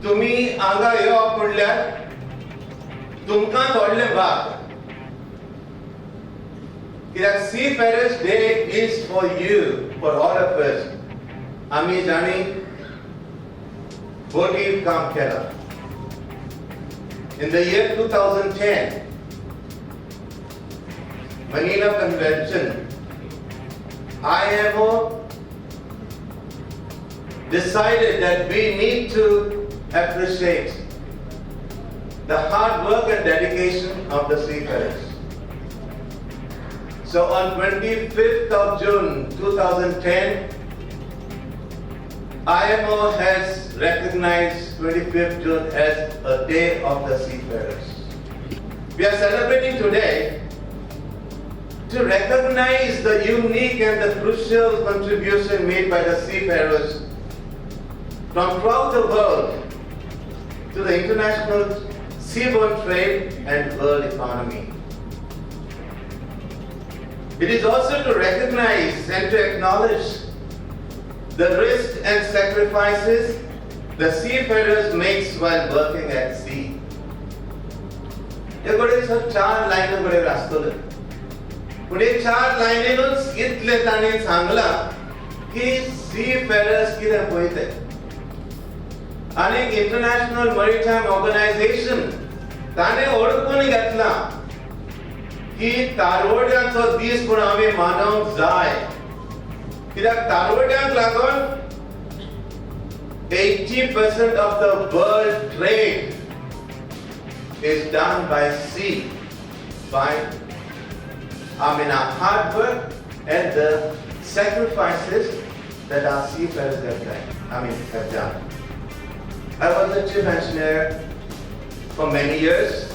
तुम्ही हांगा येवप म्हणल्यार तुमकां थोडले भाग कित्याक Seafarers Day is for you, for all of us. आमी जाणी बोटीर काम केला. In the year 2010, Manila Convention, IMO decided that we need to appreciate the hard work and dedication of the seafarers. So on 25th of June 2010, IMO has recognized 25th June as a day of the seafarers. We are celebrating today to recognize the unique and the crucial contribution made by the seafarers from throughout the world to the international seaborne trade and world economy. It is also to recognize and to acknowledge the risks and sacrifices the seafarers makes while working at sea. हे बडे sir 4 line बडे रास्तले. पण हे 4 लाईनेनूच इतले ताणी सांगला की seafarers कितें पळयते. आणि international maritime organisation ताणे ओळखून घेतला की तारवड्यांचो दीस पूण आमी मानवंक जाय. कित्याक तारवड्यांक लागून 80% of the world trade is done by sea, by our hard work and the sacrifices that our seafarers have done. I was a chief engineer for many years.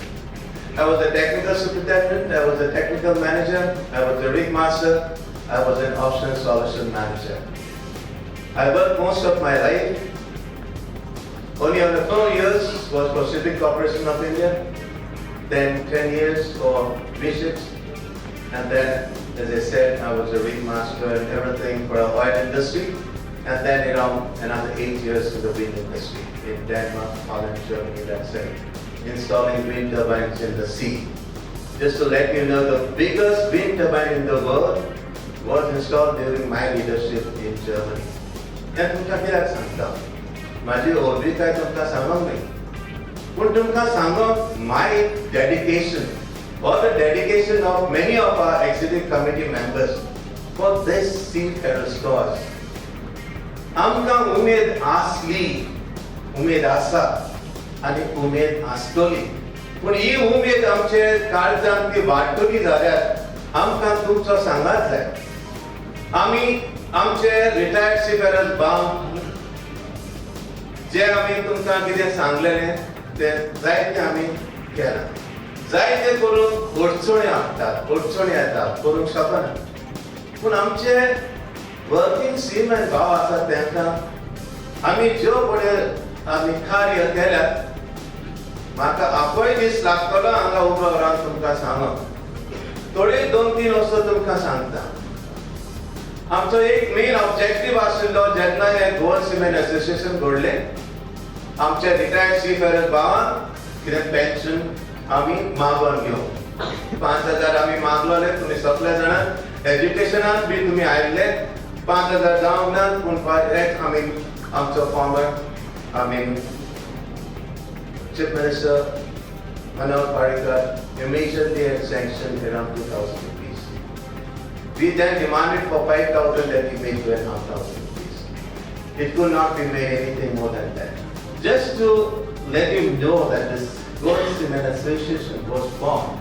I was a technical superintendent, I was a technical manager, I was a rig master, I was an offshore solution manager. I worked most of my life. Only on the 4 years was for Shipping Corporation of India, then 10 years for Vijay Z, and then, as I said, I was a rig master and everything for the oil industry, and then around another 8 years to the wind industry in Denmark, Holland, Germany, that's it. Installing wind turbines in the sea. Just to let you know, the biggest wind turbine in the world was installed during my leadership in Germany. And तुमकां कित्याक सांगता? माझी hobby काय तुमकां सांगूंक न्ही. पूण तुमकां सांगूंक my dedication or the dedication of many of our executive committee members for this seafarers cause. आमकां उमेद आसली, उमेद आसा आणि उमेद आसतली. पूण ही उमेद आमचे काळजांत ती वाडटली जाल्यार आमकां तुमचो सांगात जाय. आमी आमचे रिटायर्ड सीफेरर्स भाव जे आमी तुमकां कितें सांगलेलें तें जायतें आमी केलां. जायते करून अडचणी हाडटात, अडचणी येतात, करूंक शकना. पूण आमचे वर्किंग सीमॅन भाव आसात तांकां आमी ज्यो पळय आमी कार्य केल्यात म्हाका आपोय दीस लागतलो हांगा उबो रावन तुमकां सांगूंक. थोडे 2-3 वस्तू तुमकां सांगता. आमचो एक मेन ऑब्जेक्टिव्ह आशिल्लो जेन्ना हे गोवन सीमेन एसोसिएशन घडलें आमचे रिटायर्ड सीफेरर भावांक कितें पेन्शन आमी मागोवन घेवंक. 5,000 आमी मागलोले. तुमी सगळे जाणां एज्युकेशनाक बी तुमी आयिल्ले. 5,000 जावंक ना पूण आमी आमचो farmer Chief Minister Manoj Parikar immediately had sanctioned around 2,000 rupees. We then demanded for 5,000 and we made 2,500 rupees. It could not be made anything more than that. Just to let you know that this Goan Seamen Association was formed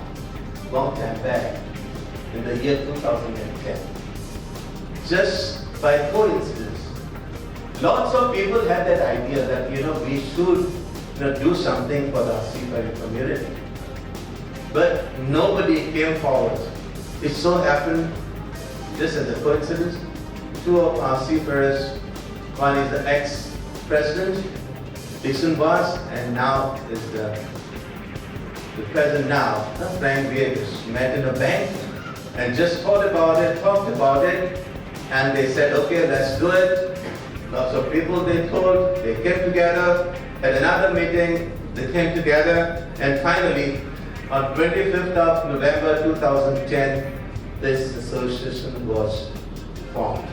long time back in the year 2010. Just by coincidence. Lots of people had that idea that we should do something for the seafaring community. But nobody came forward. It so happened, just as a coincidence, 2 of our seafarers, one is the ex-president, Dixon was, and now is the president now, Frank Viegas, met in a bank and just thought about it, talked about it, and they said, okay, let's do it. Lots of people they told, they came together, At another meeting, they came together, and finally, on 25th of November 2010, this association was formed.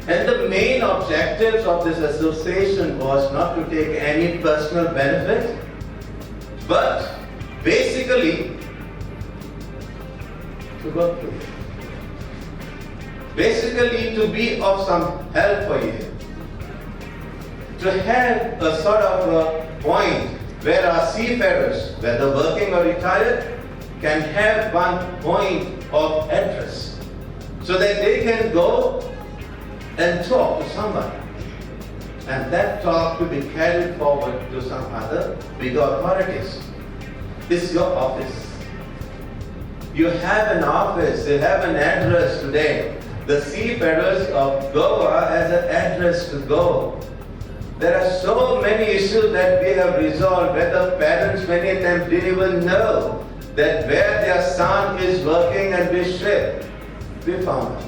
And the main objectives of this association was not to take any personal benefit, but basically to work with you. Basically to be of some help for you. To have a sort of a point where our seafarers, whether working or retired, can have one point of address so that they can go and talk to someone. And that talk to be carried forward to some other bigger authorities. This is your office. You have an office, you have an address today. The Seafarers of Goa has an address to go. There are so many issues that we have resolved where the parents many times didn't even know that where their son is working and we ship. We found out.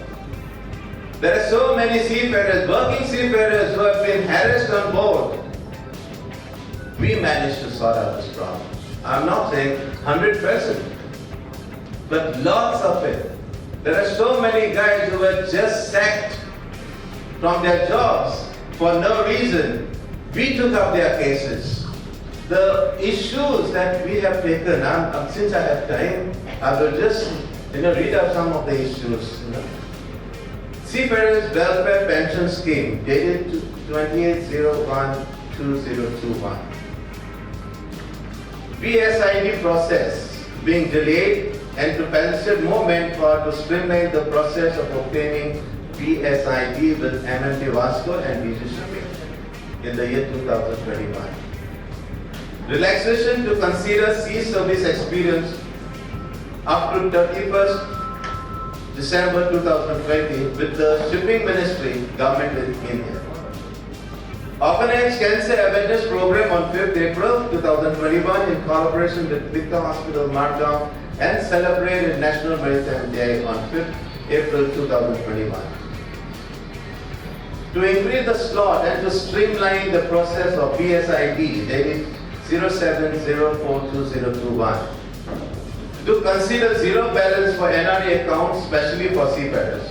There are so many seafarers, working seafarers who have been harassed on board. We managed to sort out this problem. I'm not saying 100%, but lots of it. There are so many guys who were just sacked from their jobs for no reason. We took up their cases. The issues that we have taken, since I have time, I will just read out some of the issues. Seafarers Welfare Pension Scheme, dated 28/01/2021. VSID process being delayed and to facilitate more manpower to streamline the process of obtaining VSID with MMT Vasco and Vijay Z in the year 2021. Relaxation to consider sea service experience up to 31st December 2020 with the Shipping Ministry, Government of India. Organize Cancer Awareness Program on 5th April 2021 in collaboration with Pinto Hospital, Margao, and celebrated National Maritime Day on 5th April 2021. To increase the slot and to streamline the process of VSID, dated 07/04/2021. To consider zero balance for NRA accounts, especially for seafarers.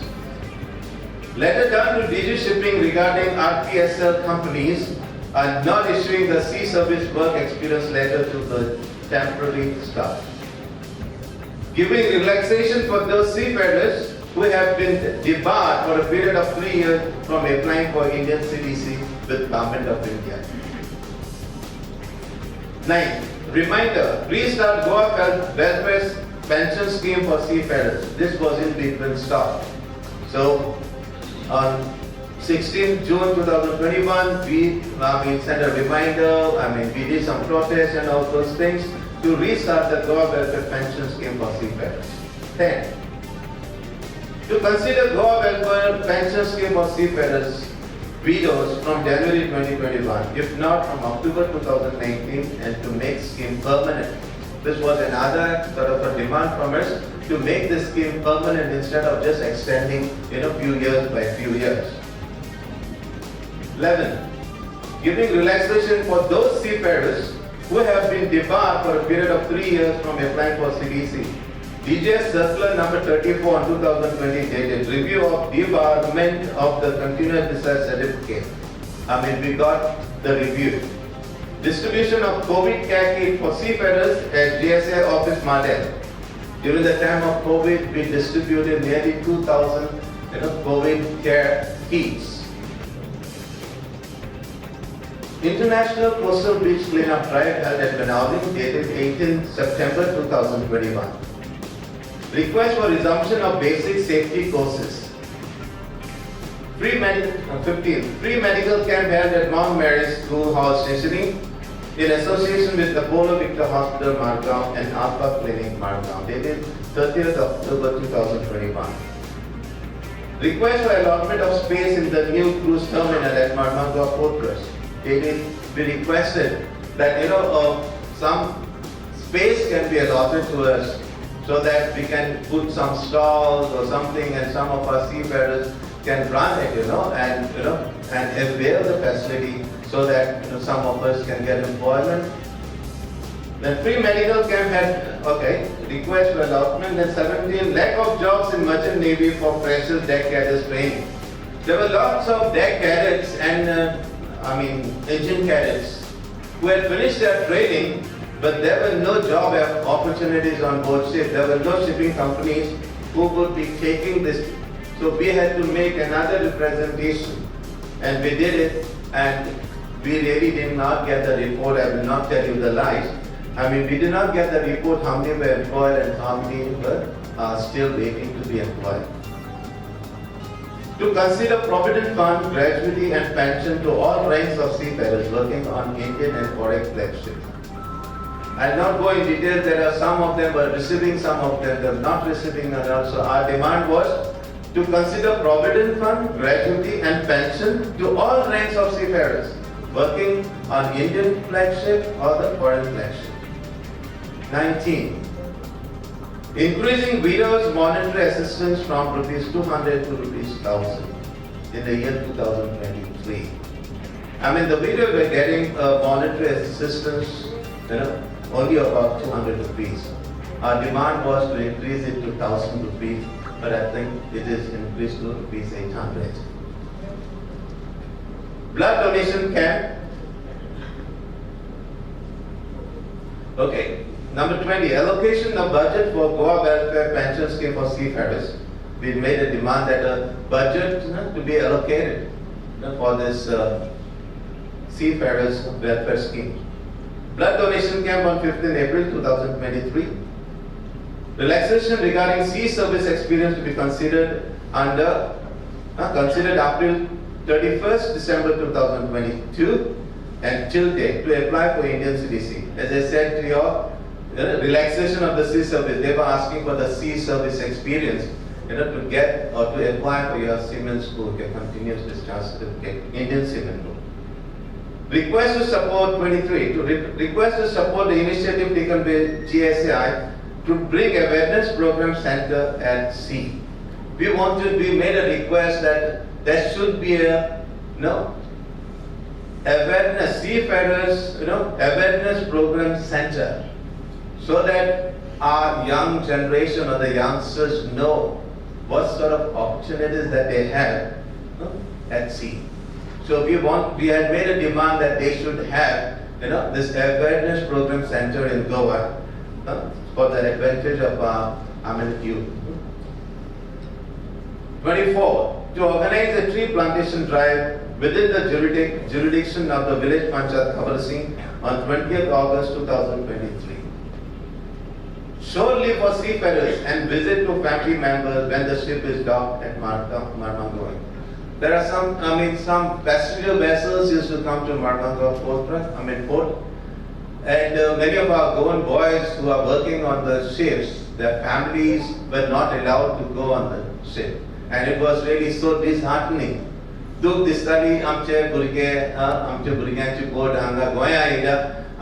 Letter done to DG Shipping regarding RPSL companies are not issuing the sea service work experience letter to the temporary staff. Giving relaxation for those seafarers who have been debarred for a period of 3 years from applying for Indian CDC with Government of India. 9. Reminder, restart Goa Welfare Pension Scheme for Seafarers. This was in between stop. So, on 16th June 2021, we sent a reminder, we did some protests and all those things to restart the Goa Welfare Pension Scheme for Seafarers. 10. To consider Goa Welfare Pension Scheme for Seafarers widows from January 2021, if not from October 2019, and to make scheme permanent. This was another sort of a demand from us to make this scheme permanent instead of just extending few years by few years. 11. Giving relaxation for those seafarers who have been debarred for a period of 3 years from applying for CDC. DGS Circular number 34 on 2020 dated review of debarment of the continuous discharge certificate. We got the review. Distribution of COVID care kit for seafarers at GSAI office model. During the time of COVID, we distributed nearly 2,000 COVID care kits. International Coastal Beach Cleanup Drive held at Belani dated 18 September 2021. Request for resumption of basic safety courses. 15. Free medical camp held at Mount Mary's Schoolhouse Stationing in association with the Polo Victor Hospital Margao and Alpha Clinic Margao dated 30th October 2021. Request for allotment of space in the new cruise terminal at Margao Fortress. We requested that some space can be allotted to us so that we can put some stalls or something, and some of our seafarers can run it, and avail the facility so that some of us can get employment. Then free medical camp had, request for allotment. Then 17, lack of jobs in merchant navy for freshers deck cadets training. There were lots of deck cadets and engine cadets who had finished their training, but there were no job opportunities on board ship. There were no shipping companies who would be taking this. So we had to make another representation, and we did it, and we really did not get the report. I will not tell you the lies. We did not get the report how many were employed and how many were still waiting to be employed. To consider provident fund, gratuity and pension to all ranks of seafarers working on Indian and foreign flagships. I'll not go in detail. There are some of them were receiving, some of them were not receiving. And also our demand was to consider provident fund, gratuity and pension to all ranks of seafarers working on Indian flagship or the foreign flagship. 19. Increasing widows' monetary assistance from rupees 200 to rupees 1000 in the year 2023. The widows were getting monetary assistance, only about 200 rupees. Our demand was to increase it to 1000 rupees, but I think it is increased to rupees 800. Blood donation camp. Number 20, allocation of budget for Goa welfare pension scheme for seafarers. We made a demand that a budget to be allocated for this seafarers welfare scheme. Blood donation camp on 15 April 2023. Relaxation regarding sea service experience to be considered considered April 31st December 2022 and till date to apply for Indian CDC. As I said to you, relaxation of the sea service, they were asking for the sea service experience to get or to apply for your seaman school, your continuous discharge certificate, Indian seaman rule. Request to support 23, to request to support the initiative taken by GSAI to bring awareness program center at sea. We made a request that there should be a awareness, seafarers, awareness program center, so that our young generation or the youngsters know what sort of opportunities that they have at sea. So we had made a demand that they should have, this awareness program center in Goa for the advantage of our youth. 24, to organize a tree plantation drive within the jurisdiction of the village Panchayat Khabar Singh on 20th August 2023. Shore leave for seafarers and visit to family members when the ship is docked at Margao. There are some passenger vessels used to come to Margao port, and many of our Goan boys who are working on the ships, their families were not allowed to go on the ship, and it was really so disheartening. Dukh दिसताली आमचे भुरग्यांची boat हांगा गोंया येयल्या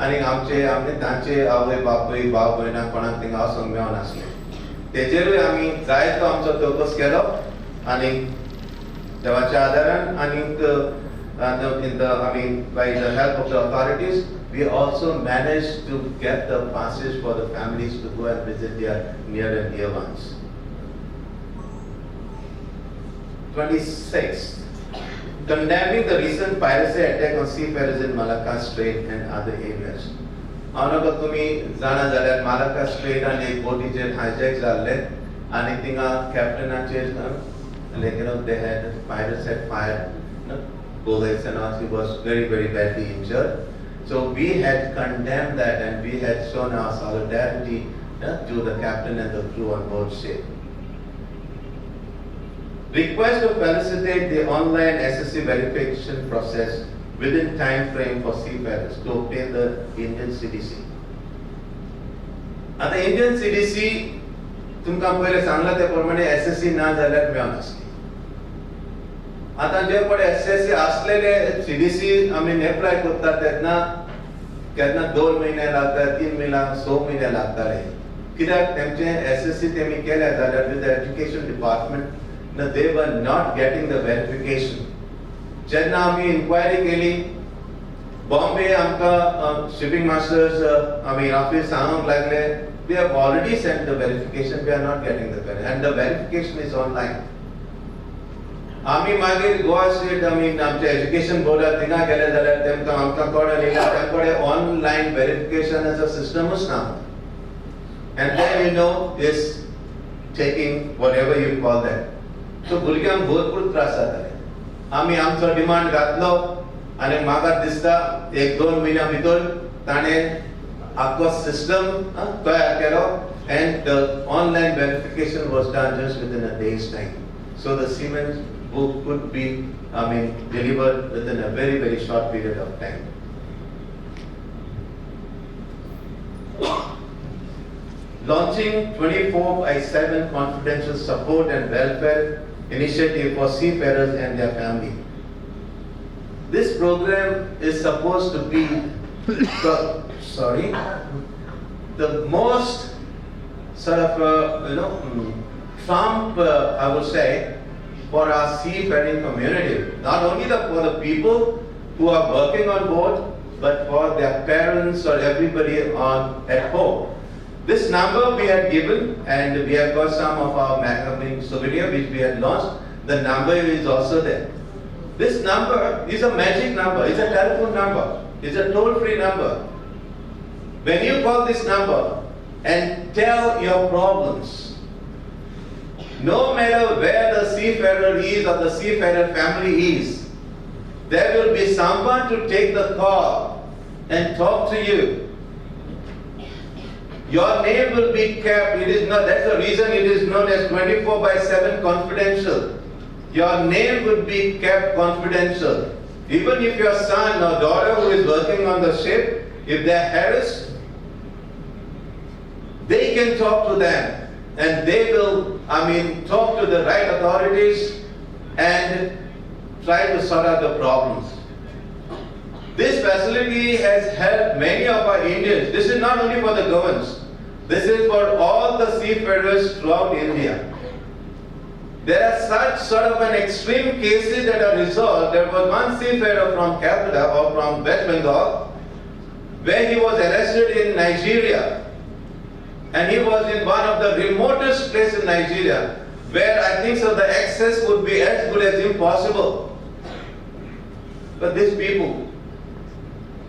आनी आमचे तांचे आवय बापूय भाव भयणां कोणाक थिंगा वचोंक मेळनासलें. तेजेरूय आमी जायतो आमचो तोकस केलो आनी देवाच्या आदारान आनीक by the help of the authorities, we also managed to get the passes for the families to go and visit their near and dear ones. 26. Condemning the recent piracy attack on seafarers in Malacca Strait and other areas. हांगा तुम्ही जाणा जाल्यार Malacca Strait and एक बोटीचेर hijack जाल्ले आनी थिंगा कॅप्टनाचेर they had pirates had fired bullets and all. He was very, very badly injured. So we had condemned that and we had shown our solidarity to the captain and the crew on board ship. Request to facilitate the online SSC verification process within time frame for seafarers to obtain the Indian CDC. At the Indian CDC, तुमकां पयले सांगला ते प्रमाणे SSC ना जाल्यार मेळनासली. आता जे पडे SSC असलेले CDC apply करतात तेन्ना 2 महिने लागतात, 3 महिने, 6 महिने लागताले. कित्याक तेमचे SSC तेमी केले जाल्यार with the education department they were not getting the verification. जेन्ना आमी inquiry केली Bombay amka shipping masters office सांगूंक लागले, we have already sent the verification, we are not getting the verification, and the verification is online. आमी मागीर Goa state आमच्या education बोर्डार थिंगा गेले जाल्यार तेमकां आमकां कळ्ळें तेंकडे ऑनलायन व्हेरिफिकेशनाचो सिस्टमूच ना. And then you know is taking whatever you call that. So भुरग्यांक भरपूर त्रास जाताले. आमी आमचो डिमांड घातलो आनी म्हाका दिसता 1-2 म्हयन्या भितर ताणें आख्खो सिस्टम तयार केलो and the online verification was done just within a day's time. So the Seamen book could be delivered within a very, very short period of time. Launching 24/7 confidential support and welfare initiative for seafarers and their family. This program is supposed to be the most sort of trump, I would say, for our seafaring community. Not only for the people who are working on board, but for their parents or everybody at home. This number we had given, and we have got some of our souvenir which we had launched. The number is also there. This number is a magic number. It's a telephone number. It's a toll-free number. When you call this number and tell your problems, no matter where the seafarer is or the seafarer family is, there will be someone to take the call and talk to you. Your name will be kept. That's the reason it is known as 24/7 confidential. Your name would be kept confidential. Even if your son or daughter who is working on the ship, if they are harassed, they can talk to them and they will, talk to the right authorities and try to sort out the problems. This facility has helped many of our Indians. This is not only for the Goans. This is for all the seafarers throughout India. There are such sort of an extreme cases that are resolved. There was one seafarer from Calcutta or from West Bengal where he was arrested in Nigeria. And he was in one of the remotest places in Nigeria where I think so the access would be as good as impossible. But these people,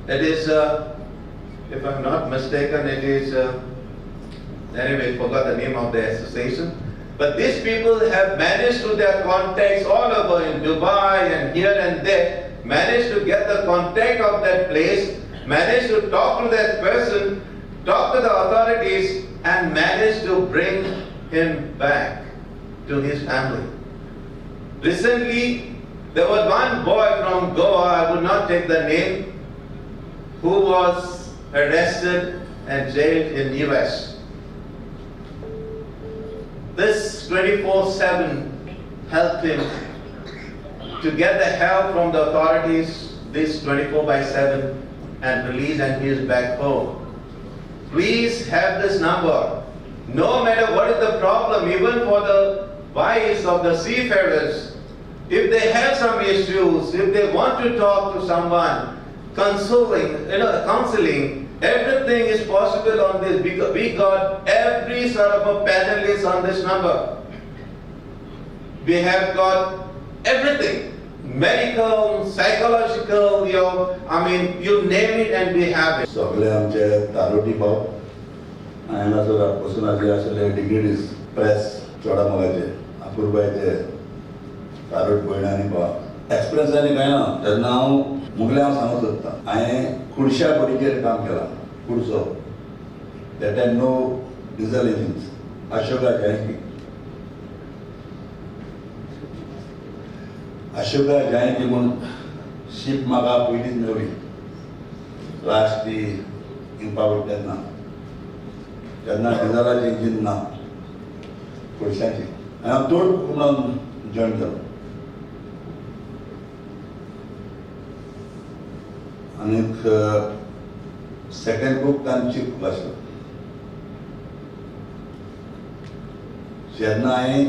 it is, if I'm not mistaken, it is, anyway, I forgot the name of the association. But these people have managed through their contacts all over in Dubai and here and there, managed to get the contact of that place, managed to talk to that person, talk to the authorities, and managed to bring him back to his family. Recently, there was one boy from Goa, I would not take the name, who was arrested and jailed in US. This 24/7 helped him to get the help from the authorities, this 24/7, and release, and he is back home. Please have this number. No matter what is the problem, even for the wives of the seafarers, if they have some issues, if they want to talk to someone, counseling, everything is possible on this because we got every sort of a panelist on this number. We have got everything, medical, psychological, you name it and we have it. सगळे आमचे तारोटी भाव हांगा पसून आसले degrees press चोडा मोगाचे अपूर्वाचे तारोट भयणांनी भाव experience आनी कांय ना तेन्ना हांव मुगले हांव सांगूंक सोदतां हांवें खुडश्या बडीचेर काम केलां खुडसो that time no diesel engines Ashoka Jayanti म्हूण शीप म्हाका पयलींच मेळ्ळी लास्ट ती इम्पावट तेन्ना डिझलाचें इंजीन ना खुडश्याचें आनी हांव तोड म्हणून जॉयन केलो आनीक सेकंड बूक तांची खूब आसलो जेन्ना हांवें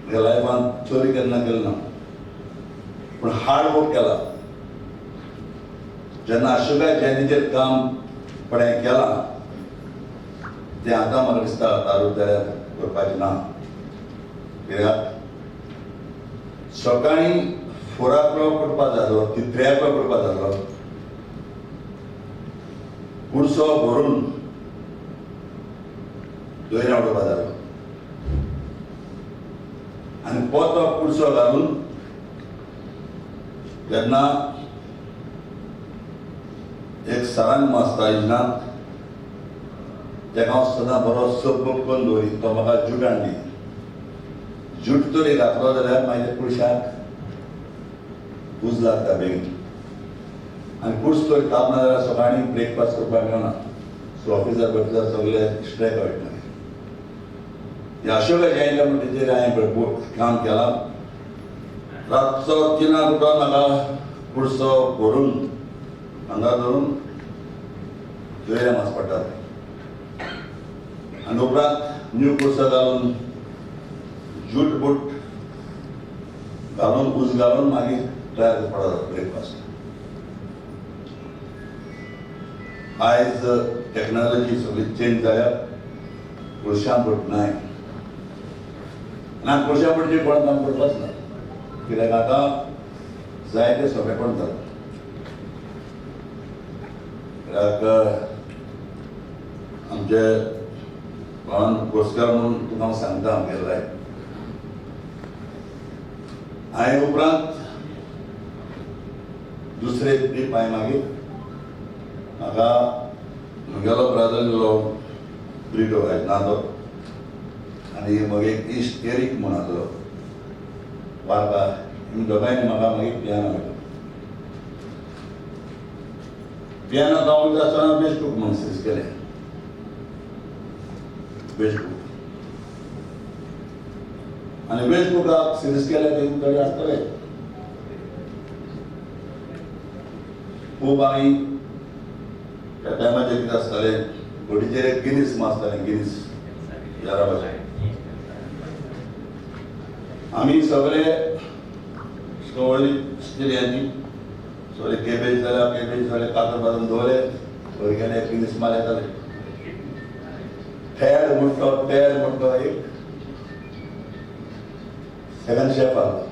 म्हज्या लायफान चोरी केन्ना केली ना पूण हार्ड वर्क केला जेन्ना अशोका जयंतीचेर काम पळय केलां तें आतां म्हाका दिसता तारुट्यार करपाचें ना. कित्याक सकाळीं 4 o'clock करपाक जाय आसलो, 3 o'clock करपाक जाय आसलो. कुडसो भरून दोयऱ्या उडोवपाक जाय आसलो आनी पोतो कुडसो घालून तेन्ना एक सरान मास्ता इजनांत तेका हांव सदां बरो सप्प करून दवरी. तो म्हाका जूट हाडली. जूट तरी घातलो जाल्यार मागीर कुडशाक उज लागता बेगीन आनी कुड्स तरी तापना जाल्यार सकाळीं ब्रेकफास्ट करपाक मेळना. सो ऑफिसार बिफिसार सगळे स्ट्रायक वयतले. ह्या अशोका जयंती म्हणटीचेर हांवें भरपूर काम केलां. रातचो 3 उठोन म्हाका कुडसो भरून हांगा धरून दोयऱ्या मास पडटाले आनी उपरांत न्यू कुडसो घालून जूट बूट घालून उज घालून मागीर तयार करपाक ब्रेकफास्ट. आयज टॅक्नॉलॉजी सगळी चेंज जाल्या. कुडशां बूट नाय ना. कुडशा बूटची कोण काम करपाच ना. कित्याक आतां जाय ते सोंपेपण जाता. कित्याक आमचे भावन कोसकर म्हणून तुका हांव सांगता आमगेले लायक. हांवें उपरांत दुसरे ट्रीप हांवें मागीर म्हाका म्हगेलो ब्रदर इलो ब्रिडो ना तो आनी म्हगे एक इश्ट एरीक म्हूण आसलो वार्का. ह्या दोगांयनी म्हाका मागीर पियानो मेळ्ळो. पियानो गावूंक आसतना बेस्ट बूक म्हणून सीज केलें. बेस्ट बूक आनी बेस्ट बुकाक सीरीज केले ते थोडे आसतले. खूब आमी त्या टायमाचेर कितें आसतालें घोडीचेर एक गिनीस मारतालें. गिनीस याराबाचे आमी सगळे सगळी स्टिल्यांनी सगळे केबेज जाल्यार केबेज सगळे कातर बांदून दवरले. भुरग्यांनी एक गिनीस मार येताले. थेड म्हणटो एक सेकंड शेफ आसलो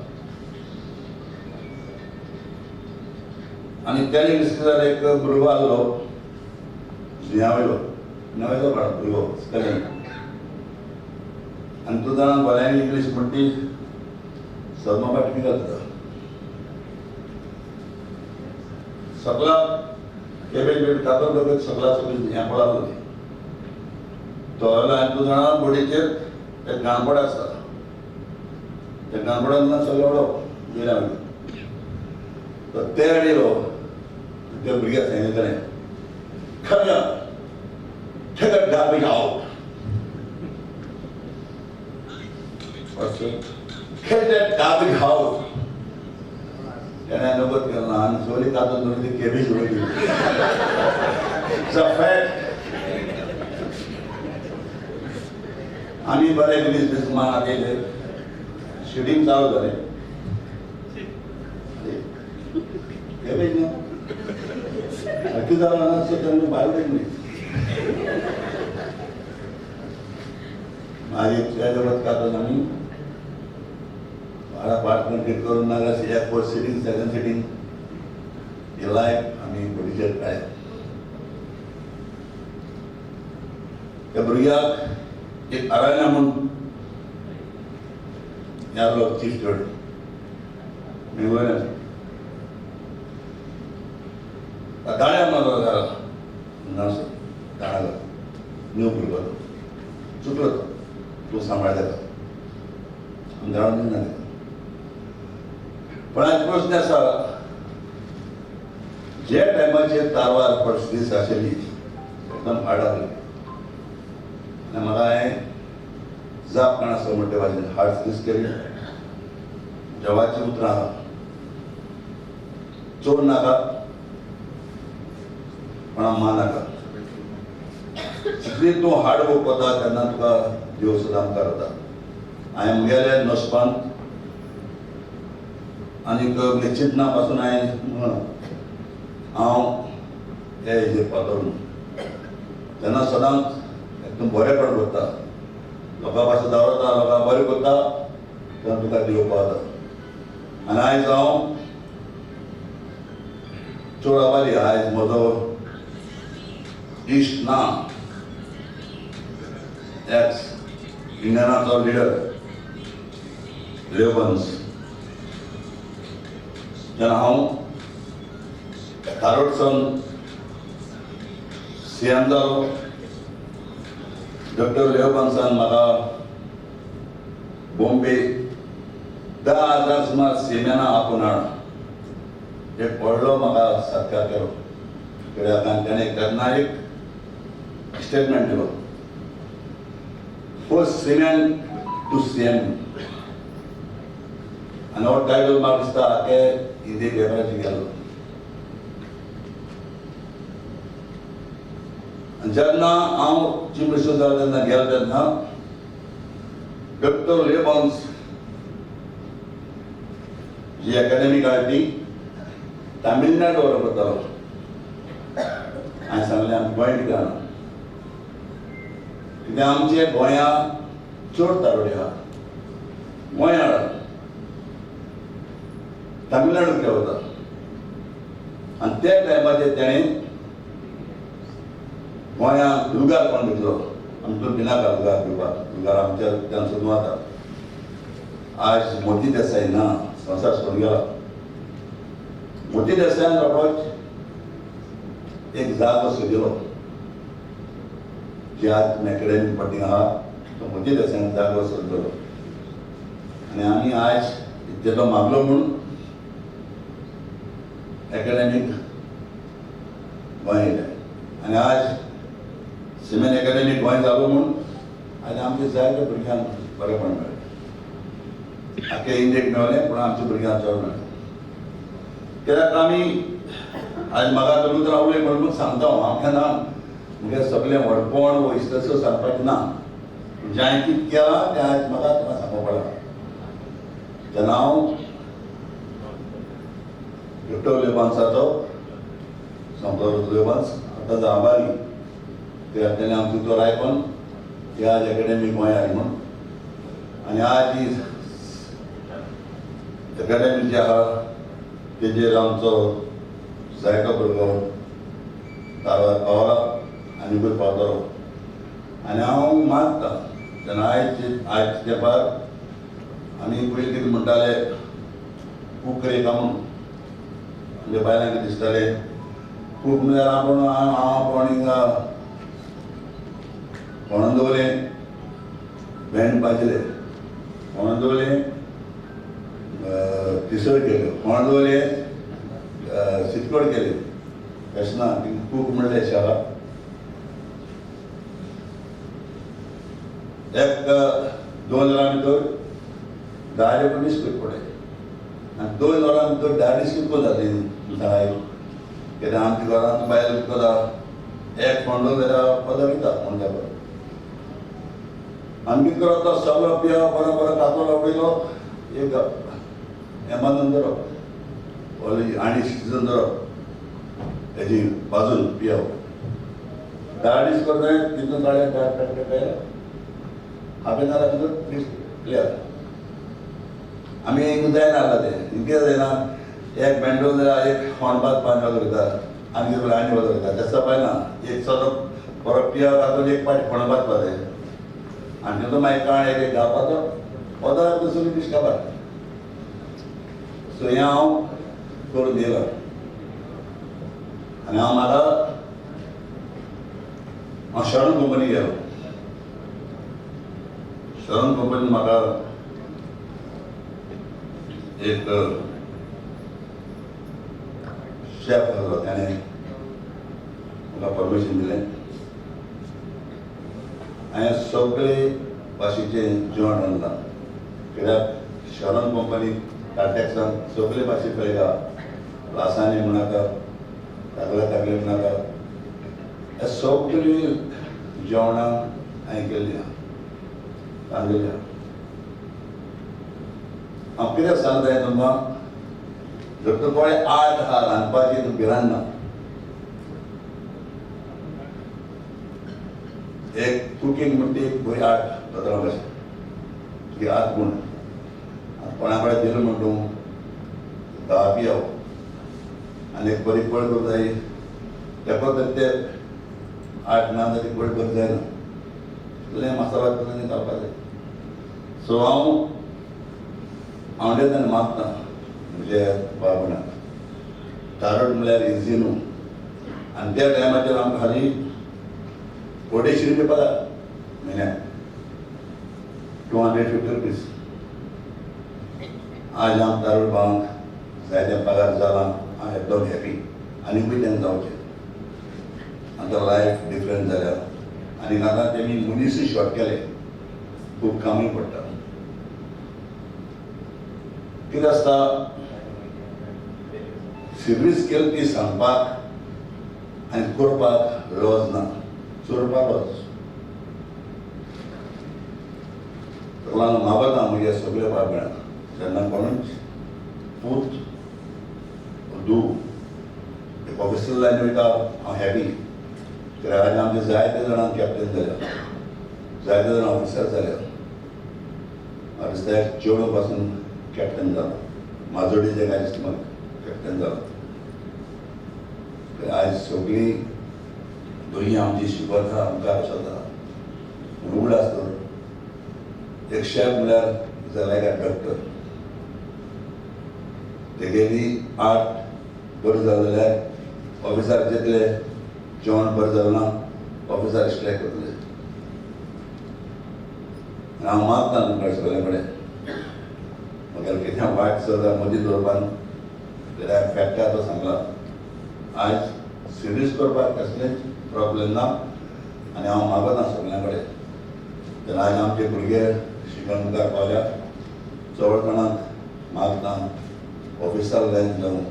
आनी त्याने दिसता जाल्यार एक भुरगो आसलो न्हवेलो भुरगो स्पेलिंग आनी तो जाणा गोंयांनी इंग्लीश म्हणटी सदमा पाटकी घालता. सगळा केबेज बेट कातर दोगोय सगळा सगळी हें पळालो तो आनी तो जाणा बोडीचेर एक गाणपड आसता. त्या गाणपडांतल्यान सगळें उडोवप गेल्या तो ते येयलो. त्या भुरग्याक सांगितलें come here, take that garbage out. Get that garbage out. तेणें नोबत केलो आनी सगळी कातर धरून ती केबेज उडयली. It's a fact. आमी बरे गिनीस मान येयले. शूटिंग चालू जालें. केबेज न्हू कितें जालां ना सो तेन्ना भायर उडयली. मागीर त्या जगत कातर आमी अपार्टमेंट करून नाजाल्यार एक फर्स्ट सिटींग सेकंड सिटींग हे लायक आमी घोडीचेर काडले. त्या भुरग्याक एक अरायना म्हणून यादलो चीफ स्टुअर्ड मेंगोयना दाण्या मारलो घरा नर्स दाणालो न्यू भुरगो चुकलो तो तूं सांबाळ ताका आमी धाडून दिना ताका. पण आज प्रश्न आसा जे टायमाचेर तारवार परिस्थिती आशिल्ली एकदम हार्ड आसली आनी म्हाका हांवें जाप कोण आसा म्हणटे भाशेन हार्ड स्किल्स केली. जवाची उतरां आहा चोर नाका कोणा मा नाका. जितली तूं हार्ड वर्क करता तेन्ना तुका देव सदां मुखार वता. हांवें मुगेले नोसपान आनीक निश्चित ना पासून हांव हे हेजेर पातळून तेन्ना सदांच एकदम बरेपण करता, लोकां पासून दावरता, लोकांक बरें करता, तेन्ना तुका देव पावता. आनी आयज हांव चड आभारी. आयज म्हजो इश्ट ना, एक्स इंडियनाचो लिडर लेवन्स, जेन्ना हांव धारोडसून सीएम जालो, डॉक्टर लेवन्सान म्हाका बॉम्बे 10,000 सुमार सीमेना आपोवन हाड एक व्हडलो म्हाका सत्कार केलो. कित्याक ताणें तेन्ना एक स्टेटमेंट दिलो, फर्स्ट सीमेन टू सीएम. आनी हो टायटल म्हाका दिसता आख्या हिंदी पेपराचेर गेलो. जेन्ना हांव चीफ मिनिस्टर जालो तेन्ना गेलो तेन्ना डॉक्टर लेवन्स जी एकाडेमीक आहा ती तामिळनाडू व्हरप करतालो. हांवें सांगलें आमी गोंय कित्याक हाडना, कित्याक आमचे गोंयांत चड तारोडी आहा, गोंय हाडप तामिळनाडू कित्याक वता. आनी त्या टायमाचेर तेणें गोंयांत लुगार कोण घेतलो, आमचो बिनाका लुगार घेवपाक. लुगार आमच्या त्यान सोदूं वता. आज मोदी देसाई ना, संवसार सोडून गेला. मोदी देसायान रोखडोच एक जागो सोदिलो, जी आज एकेडमीक पटींग आहा, तो मोदी देसायान जागो सोदलो. आनी आमी आज तेजो मागलो म्हूण एकेडमीक गोंय येयलें. आनी आज सीमेन एकेडमीक गोंय जालो म्हूण आनी आमच्या जायत्या भुरग्यांक बरेपण मेळ्ळें. आख्या इंडियेक मेळ्ळें पूण आमच्या भुरग्यांक चड मेळ्ळें. कित्याक आमी आज म्हाका धरून रावले म्हणून सांगता हांव केन्ना म्हगे सगळें व्हडपण वो इश्टसो सांगपाचें ना. जें हांवें कितें केलां तें आज म्हाका तुका सांगूंक पडला. जेन्ना हांव डॉक्टर लेवन्साचो संपर्क लेवन्स आतां आभारी, कित्याक तेणें आमचो तो आयकून ती आज एकेडमी गोंय हाडली म्हूण. आनी आज ही एकेडमी जी आहा तेजेर आमचो जायतो भुरगो कारवार पावला आनी वयर पावतलो. आनी हांव मागतां जेन्ना आयज तेंपार आमी पयलीं कितें म्हणटाले खूब कितें म्हणून आमच्या बायलांक कितें दिसतालें खूब म्हळ्यार हांव हिंगा कोणान दवरलें बँड बाजले, कोणान दवरलें तिसर केल्यो, कोणान दवरलें सिटकोड केली. तशें ना, खूब म्हणलें शाळा एक 2 वरां भितर 10 19 पयस पडले. आनी 2 वरां भितर 10 दीस कितको जाली जाय. कित्याक आमच्या घरांत बायल कितको जाता एक फोंडो जाल्यार 15 दिता फोंड जाता. आमी कितें करप तो सगळो पियो बरो बरो कातोलो उडयलो एक एमानून धरप ओली आनी सिटीजन धरप हेजी बाजून पियो 10 दीस करताय तितून गाड्या काय हाफेन वरा भितर दीस क्लियर. आमी एक जायना आसला तें कितें जायना एक मेंटल जाल्यार एक फोंडपाक 5 वरां करता आनी कितें आनी वरां करता. तें सपायना एक सरो बरो पियो कातून एक पाटी फोंडपाक जाय आनी तितून मागीर काळ एक घालपाचो 15 दुसरी दीस काबार. सो हें हांव करून दिलां. आनी हांव शरण कंपनी गेलो. शरण कंपनीन म्हाका एक शेफ आसलो, ताणें म्हाका परमिशन दिलें. हांवें सगळे भाशेचें जेवण रांदलां. कित्याक शरण कंपनी कार्टेक्सान सगळे भाशे पळयला. लासांनी म्हणाका, तागले म्हणाका, हे सगळी जेवणां हांवें केल्लीं आहा, रांदिल्लीं आहा. हांव कितें सांगतां तुमकां जर तुका आर्ट आहा रांदपाची तूं भिरांत ना. एक कुकींग म्हणटी एक बरी आर्ट जाता कशें की आर्ट म्हूण कोणा कडेन दिलो म्हण तूं धा पियाव आनी एक बरी पळ करूं जाय तेको तर ते आर्ट ना जाल्यार पळ करूं जायना इतलें मसाला करून घालपाक जाय. सो हांव तेन्ना मागता म्हणजे बाबणाक तारट म्हळ्यार इजी न्हू आनी त्या टायमाचेर आमकां खाली 250 रुपया पगार म्हयन्याक 250 रुपीज. आज हांव तारट भावांक जायते पगार जाला हांव एकदम हॅपी आनीकूय तेन्ना जावचें. आतां लायफ डिफरंट जाल्या आनी आतां तेमी मनीसूय शॉर्ट केले खूब कामूय पडटा. कितें आसता सर्वीस केली ती सांगपाक आनी करपाक लॉज ना चोरपाक लॉज. लागून मागता म्हज्या सगळ्या बाबड्यांक जेन्ना कोणूच पूत धू एक ऑफिसर लायन वयता हांव हॅपी कित्याक आज आमचे जायते जाणां कॅप्टन जाल्या जायते जाणां ऑफिसर जाल्या. म्हाका दिसता चेडो पासून कॅप्टन जाला माजोडीचे कांय दिसता म्हाका कॅप्टन जाला. आज सगळीं भुरगीं आमची शिकवता मुखार वचता रूल आसता. एक शेफ म्हळ्यार इज लायक अ डॉक्टर. तेगेली आर्ट बरी जाली जाल्यार ऑफिसार जितले जेवण बरें जालें ना ऑफिसार स्ट्रायक करतले. हांव मागता तुमकां सगळे कडेन म्हाका कितें वायट सुद्दां मदीं दवरपाक जाल्यार फॅक्टा तो सांगला आज सर्वीस करपाक कसलेंच प्रॉब्लेम ना आनी हांव मागता सगळ्यां कडेन तेन्ना आज आमचे भुरगे शिकून मुखार पावल्या. चड कोणाक मागता ऑफिसर लायन जावं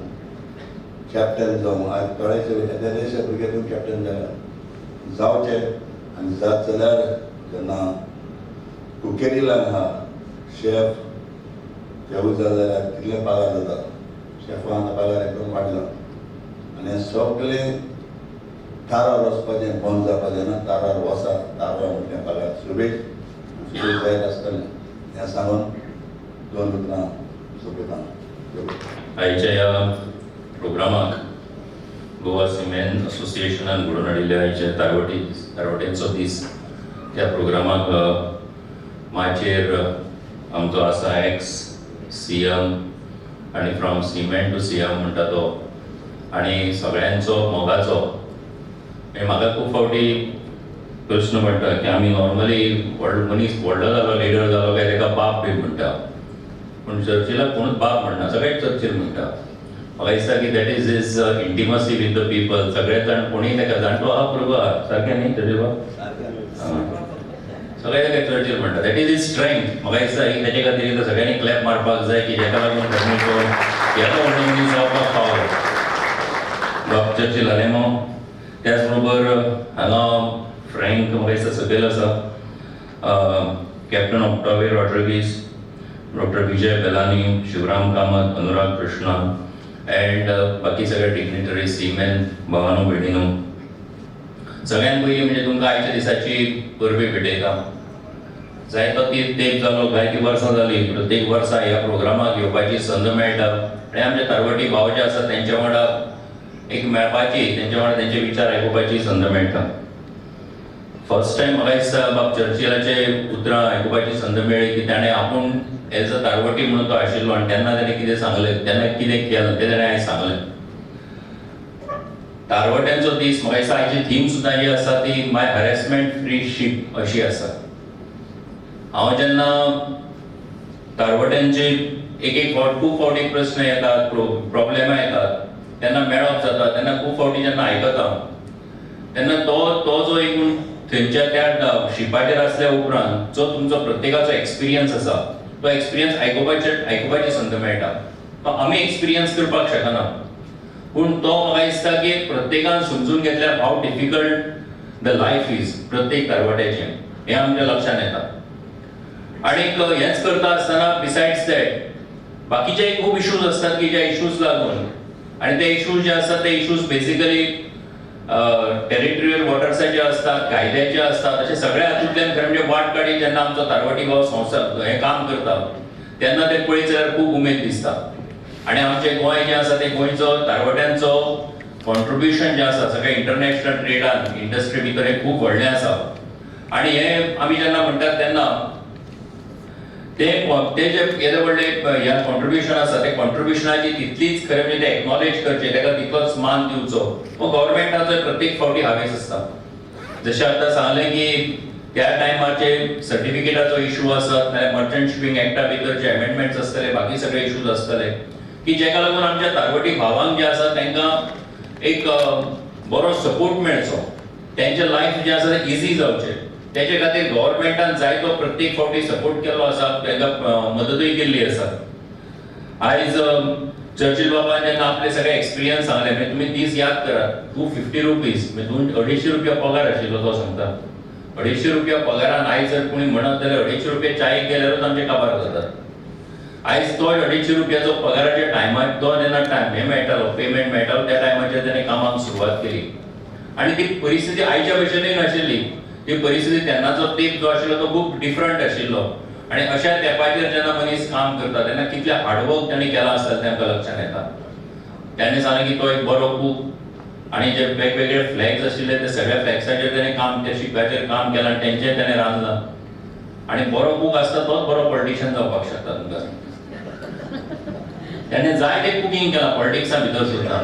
कॅप्टन जावं आज थोडेशे येदेशे भुरगे तूं कॅप्टन जाल्या जावचे आनी जात जाल्यार जेन्ना कुकेरी लायन आहा शेफ तेवूय जाले जाल्यार कितले पगार जाता. शेफान पगार एकदम वाडला आनी सगळे तारार वचपाचें बंद जावपाचें ना. तारार वसा तारार म्हटलें पगार सुबेज सुबेज जायत आसतलें हें सांगून 2 उतरां सोंपयता. आयच्या ह्या प्रोग्रामाक गोवा सीमेन असोसिएशनान घडोवन हाडिल्ल्या आयचे तारवट्यांचो दीस त्या प्रोग्रामाक माचयेर आमचो आसा एक्स सीएम आनी फ्रॉम सीमेन टू सीएम म्हणटा तो आनी सगळ्यांचो मोगाचो. म्हाका खूब फावटी प्रश्न पडटा की आमी नॉर्मली मनीस व्हडलो जालो लिडर जालो काय ताका बाप बी म्हणटा पूण चर्चिलाक कोणूच बाप म्हणना सगळेच चर्चिल म्हणटा. म्हाका दिसता की that is is intimacy with the people. सगळे जाण कोणीय ताका जाणटो आहा प्रभू आहा सारकें न्ही चर्चिल सगळे ताका चर्चिल म्हणटा. That is is strength. म्हाका दिसता की तेजे खातीर सगळ्यांनी क्लॅप मारपाक जाय की जेका लागून येतो व्हडलो मनीस जावपाक पावलो चर्चिल आलेमांव. त्याच बरोबर हांगा फ्रँक म्हाका दिसता सकयल आसा captain Octavio Rodrigues doctor Vijay Belani Shivram Kamat Anurag Krishna and बाकी सगळे डिग्निटरी सीमेन भावानो भयणीनो. सगळ्यांत पयलीं म्हणजे तुमकां आयच्या दिसाची परबी भेटयता. जायतो तेंप जालो जायतीं वर्सां जालीं प्रत्येक वर्सा ह्या प्रोग्रामाक येवपाची संद मेळटा आनी आमचे तारवटी भाव जे आसा तेंच्या वांगडा एक मेळपाची तेंच्या वांगडा तेंचे विचार आयकुपाची संद मेळटा. फर्स्ट टायम म्हाका दिसता बाब चर्चिलाचे उतरां आयकुपाची संद मेळ्ळी की ताणें आपूण एज अ तारवटी म्हणून तो आशिल्लो आनी तेन्ना ताणें कितें सांगलें तेन्ना कितें केलें तें ताणें आयज सांगलें. तारवट्यांचो दीस म्हाका दिसता हाची थीम सुद्दां जी आसा ती माय हॅरेसमेंट फ्री शीप अशी आसा. हांव जेन्ना तारवट्यांचे एक खूब फावटी प्रस्न येतात प्रॉब्लेमां येतात तेन्ना मेळप जाता तेन्ना खूब फावटी जेन्ना आयकता तेन्ना तो जो एक थंयच्या त्या शिपाचेर आसल्या उपरांत जो तुमचो प्रत्येकाचो एक्सपिरियन्स आसा तो एक्सपिरियन्स आयकुपाची संद मेळटा. तो आमी एक्सपिरियन्स करपाक शकना पूण तो म्हाका दिसता की प्रत्येकान समजून घेतल्यार हाव डिफिकल्ट द लायफ इज प्रत्येक तारवट्याचें हें आमच्या लक्षांत येता. आनीक हेंच करता आसतना बिसायड्स दॅट बाकीचे खूब इश्यूज आसतात की ज्या इश्यूज लागून आनी ते इश्यूज जे आसात ते इश्यूज बेसिकली टेरिटोरियल वॉटर्साचे असतात, कायद्याचे असतात, अशे सगळ्या हातूंतल्यान खरें म्हणजे वाट काडी जेन्ना आमचो तारवटी भाव संवसार हें काम करता तेन्ना ते पळयत जाल्यार खूब उमेद दिसता. आनी आमचें गोंय जें आसा तें गोंयचो तारवट्यांचो कॉन्ट्रिब्युशन जें आसा सगळ्या इंटरनॅशनल ट्रेडान इंडस्ट्री भितर हें खूब व्हडलें आसा. आनी हें आमी जेन्ना म्हणटात तेन्ना ते जे येदे व्हडले ह्या कॉन्ट्रिब्युशन आसा ते कॉन्ट्रिब्युशनाची तितलीच खरें म्हणजे ते एक्नॉलेज करचे, ताका तितलोच मान दिवचो हो गव्हर्नमेंटाचो प्रत्येक फावटी हावेस आसता. जशें आतां सांगलें की त्या टायमाचे सर्टिफिकेटाचो इशू आसत नाल्यार मर्चंट शिपींग एक्टा भितर जे अमेंडमेंट्स आसतले बाकी सगळे इशूज आसतले की जेका लागून आमच्या तारवटी भावांक जे आसा तांकां एक बरो सपोर्ट मेळचो, तेंचें लायफ जें आसा तें इजी जावचें. तेचे खातीर गव्हर्नमेंटान जायतो प्रत्येक फावटी सपोर्ट केलो आसा, तांकां मदतूय केल्ली आसा. आयज चर्चिल बाबान जेन्ना आपले सगळे एक्सपिरियन्स सांगले म्हणजे तुमी दीस याद करात, 250 रुपीज म्हणजे 250 रुपया पगार आशिल्लो तो सांगता. 250 रुपया पगारान आयज जर कोणी म्हणत जाल्यार 250 रुपया चायेक गेल्यारूच आमचे काबार जातात. आयज तो 250 रुपयाचो पगाराच्या टायमार तो जेन्ना हे मेळटालो पेमेंट मेळटालो त्या टायमाचेर ताणें कामाक सुरवात केली. आनी ती परिस्थिती आयच्या भशेनूय नाशिल्ली. ती परिस्थिती तेन्नाचो तेप जो आशिल्लो तो खूब डिफरंट आशिल्लो. आनी अशा तेंपाचेर जेन्ना मनीस काम करता तेन्ना कितले हार्डवर्क ताणें केला आसता तें आमकां लक्षांत येता. ताणें सांगलें की तो एक बरो कूक आनी जे वेगवेगळे फ्लॅग्स आशिल्ले ते सगळ्या फ्लॅग्साचेर ताणें काम त्या शिपाचेर काम केलां आनी तेंचें ताणें रांदलां. आनी बरो कूक आसता तोच बरो पॉलिटिशियन जावपाक शकता तुमकां. ताणें जाय तें कुकींग केलां पॉलिटिक्सा भितर सुद्दां.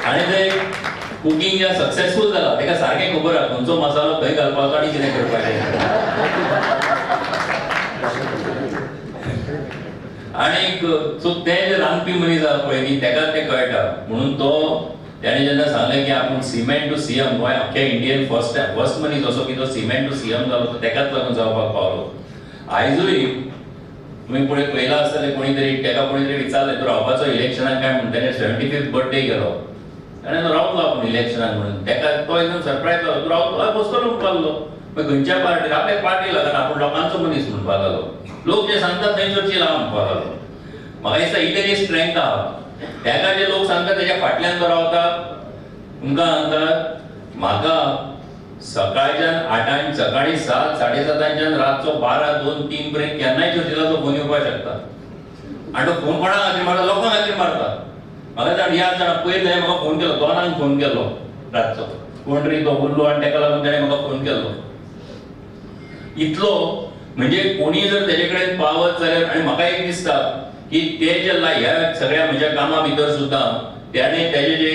आनी ते कुकींग जें सक्सेसफूल जाला ताका सारकें खबर आसा खंयचो मसालो खंय घालपाचो आनी कितें करपाचें. आनीक सो ते जे रांदपी मनीस आसा पळय न्ही ताका तें कळटा म्हणून तो ताणें जेन्ना सांगलें की आपूण सीमेन टू सीएम गोंय अख्ख्या इंडियेन फर्स्ट मनीस असो की तो सीमेन टू सीएम जालो तो ताकाच लागून जावपाक पावलो. आयजूय तुमी पळयला आसतलें कोणी तरी ताका कोणी तरी विचारलें तूं रावपाचो इलेक्शनाक काय म्हणून ताणें 75th बर्थडे गेलो आनी तो रावलो आपूण इलेक्शनाक म्हणून. ताका तो एकदम सरप्रायज जालो तूं रावलो हय बसतलो म्हणपाक लागलो. मागीर खंयच्या पार्टीर आपल्याक पार्टी लागना आपूण लोकांचो मनीस म्हणपाक लागलो. लोक जे सांगतात थंय चर्चील आहा म्हणपाक लागलो. म्हाका दिसता ही तेजी स्ट्रेंथ आहा. ताका जे लोक सांगतात तेच्या फाटल्यान तो रावता. तुमकां सांगतात म्हाका सकाळच्यान 8 सकाळी 7 7:30 रातचो 12 2 3 पर्यंत केन्नाय चर्चिलाचो फोन येवपाक शकता. आनी तो फोन कोणा खातीर मारता लोकां खातीर मारता. म्हाका तर याद जाणा पयर ताणें म्हाका फोन केलो दोनांक फोन केलो रातचो कोण तरी तो उरलो आनी ताका लागून ताणें म्हाका फोन केलो. इतलो म्हणजे कोणी जर तेजे कडेन पावत जाल्यार आनी म्हाका एक दिसता की ते जे ह्या सगळ्या म्हज्या कामा भितर सुद्दां त्याने तेजे जे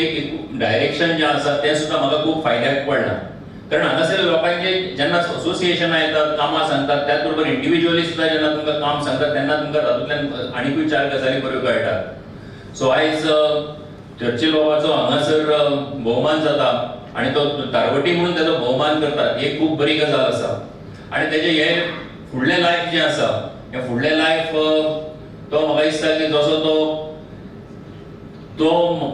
डायरेक्शन जें आसा तें सुद्दां म्हाका खूब फायद्याक पडलां. कारण हांगासर लोकांचे जेन्ना असोसिएशनां येतात कामां सांगतात त्याच बरोबर इंडिव्हिज्युअली सुद्दां जेन्ना तुमकां काम सांगतात तेन्ना तुमकां तातूंतल्यान आनीकूय 4 गजाली बऱ्यो कळटात. सो आयज चर्चिल बाबाचो हांगासर भोवमान जाता आनी तो तारवटी म्हणून ताचो भोवमान करतात ही खूब बरी गजाल आसा. आनी तेजें हे फुडलें लायफ जें आसा हें फुडलें लायफ तो म्हाका दिसता की जसो तो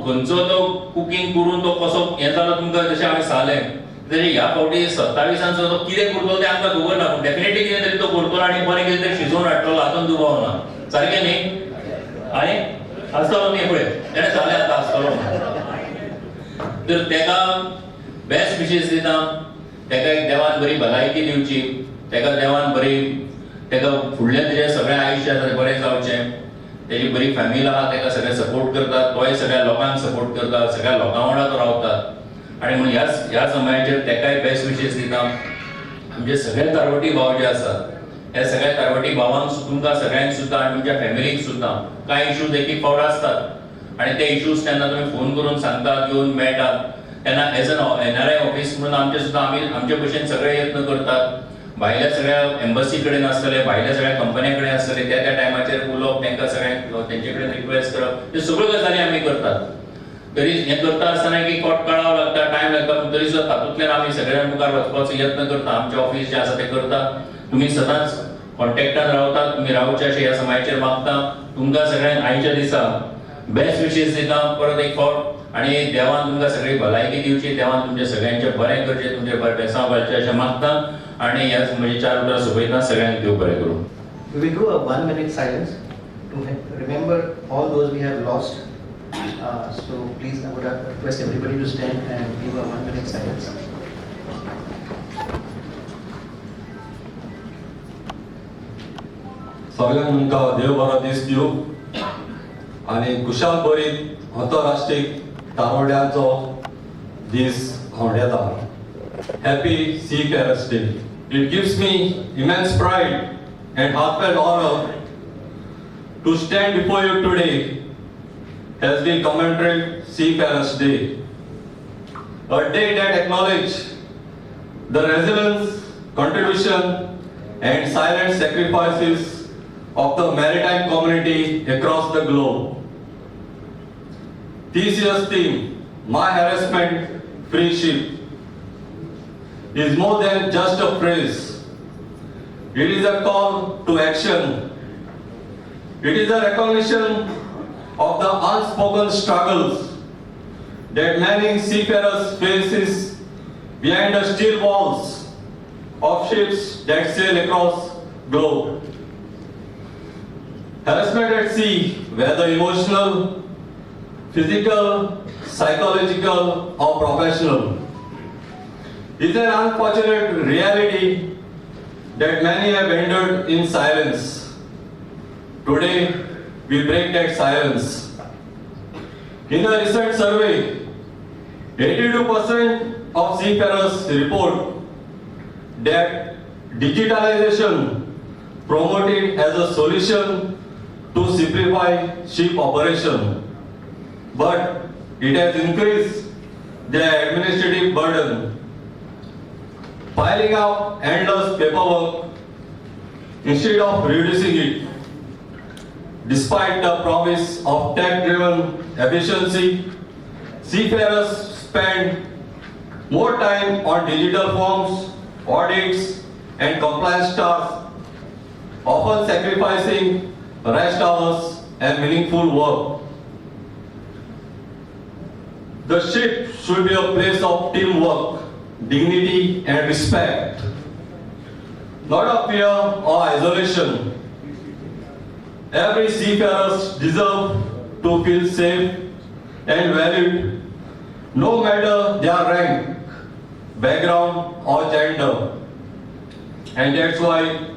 खंयचो तो कुकींग करून तो कसो हें जालो तुमकां जशें हांवें सांगलें तरी ह्या फावटी 27 तो कितें करतलो तें आमकां खबर ना पूण डेफिनेटली कितें तरी तो करतलो आनी बरें कितें तरी शिजोवन हाडटलो हातूंत दुबाव ना. सारकें न्ही? आनी आसतलो न्ही पळय तेणें सांगलें आतां आसतलो तर ताका बेस्ट विशीस दिता. ताका एक देवान बरी भलायकी दिवची. ताका देवान बरी ताका फुडलें तेजें सगळें आयुश्य आसा तें बरें जावचें. तेजी बरी फॅमिली आहा ताका सगळे सपोर्ट करतात. तोय सगळ्या लोकांक सपोर्ट करता. सगळ्या लोकां वांगडा तो रावता. आनी म्हणून ह्या समयाचेर ताकाय बेस्ट विशीस दिता. आमचे सगळे तारवटी भाव जे आसात ह्या सगळ्या तारवटी भावांक तुमकां सगळ्यांक सुद्दां आनी तुमच्या फॅमिलीक सुद्दां कांय इश्यूज एक फावट आसतात आनी ते इश्यूज तेन्ना तुमी फोन करून सांगतात येवन मेळटात तेन्ना एज एन NRI ऑफिस म्हणून आमचे सुद्दां आमी आमचे भशेन सगळे यत्न करतात. भायल्या सगळ्या एम्बसी कडेन आसतले भायल्या सगळ्या कंपन्या कडेन आसतले त्या टायमाचेर उलोवप तांकां सगळ्यांक तेंचे कडेन रिक्वेस्ट करप हे सगळ्यो गजाली आमी करतात. तरी हें करता आसतना एक फावट कळाव लागता टायम लागता पूण तरी सुद्दां तातूंतल्यान आमी सगळ्यां मुखार वचपाचो यत्न करता. आमचें ऑफिस जें आसा तें करता. तुमी सदांच कॉन्टॅक्टान रावतात. तुमी रावचे अशें ह्या समाजाचेर मागता. तुमकां सगळ्यांक आयच्या दिसा बेस्ट विशीस दिता परत एक फावट आनी देवान तुमकां सगळी भलायकी दिवची. देवान तुमचे सगळ्यांचें बरें करचें तुमचे बरें बेसांव घालचें अशें मागता आनी ह्या म्हजे 4 उतरां सोंपयता. सगळ्यांक देव बरें करूं. We will do a 1-minute silence to remember all those we have lost So please, I would request everybody to stand and give a 1 minute silence. सगळ्यांक तुमकां देव बरो दीस दिवं आनी कुशाल बरीत अंतरराष्ट्रीय तारोड्यांचो दीस हांवडेता. Happy Seafarers Day. It gives me immense pride and heartfelt honor to stand before you today as we commemorate Seafarers Day. A day that acknowledges the resilience, contribution and silent sacrifices of the maritime community across the globe. This year's theme, My Harassment-Free Ship, is more than just a phrase. It is a call to action. It is a recognition of the unspoken struggles that many seafarers faces behind the steel walls of ships that sail across globe. Harassment at sea, whether emotional, physical, psychological or professional, is an unfortunate reality that many have endured in silence. Today, we break that silence. In a recent survey, 82% of seafarers report that digitalization promoted as a solution to simplify ship operation, but it has increased their administrative burden, piling up endless paperwork instead of reducing it. Despite the promise of tech-driven efficiency, seafarers spend more time on digital forms, audits, and compliance tasks, often sacrificing rest hours and meaningful work. The ship should be a place of teamwork, dignity, and respect, not of fear or isolation. Every seafarer deserves to feel safe and valued, no matter their rank, background, or gender. And that's why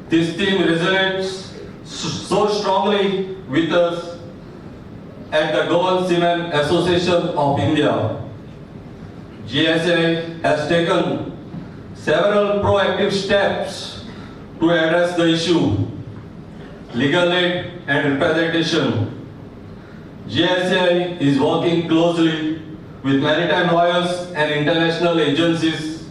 this theme resonates so strongly with us at the Goan Seamen Association of India. GSAI has taken several proactive steps to address the issue. Legal aid and representation. GSAI is working closely with maritime lawyers and international agencies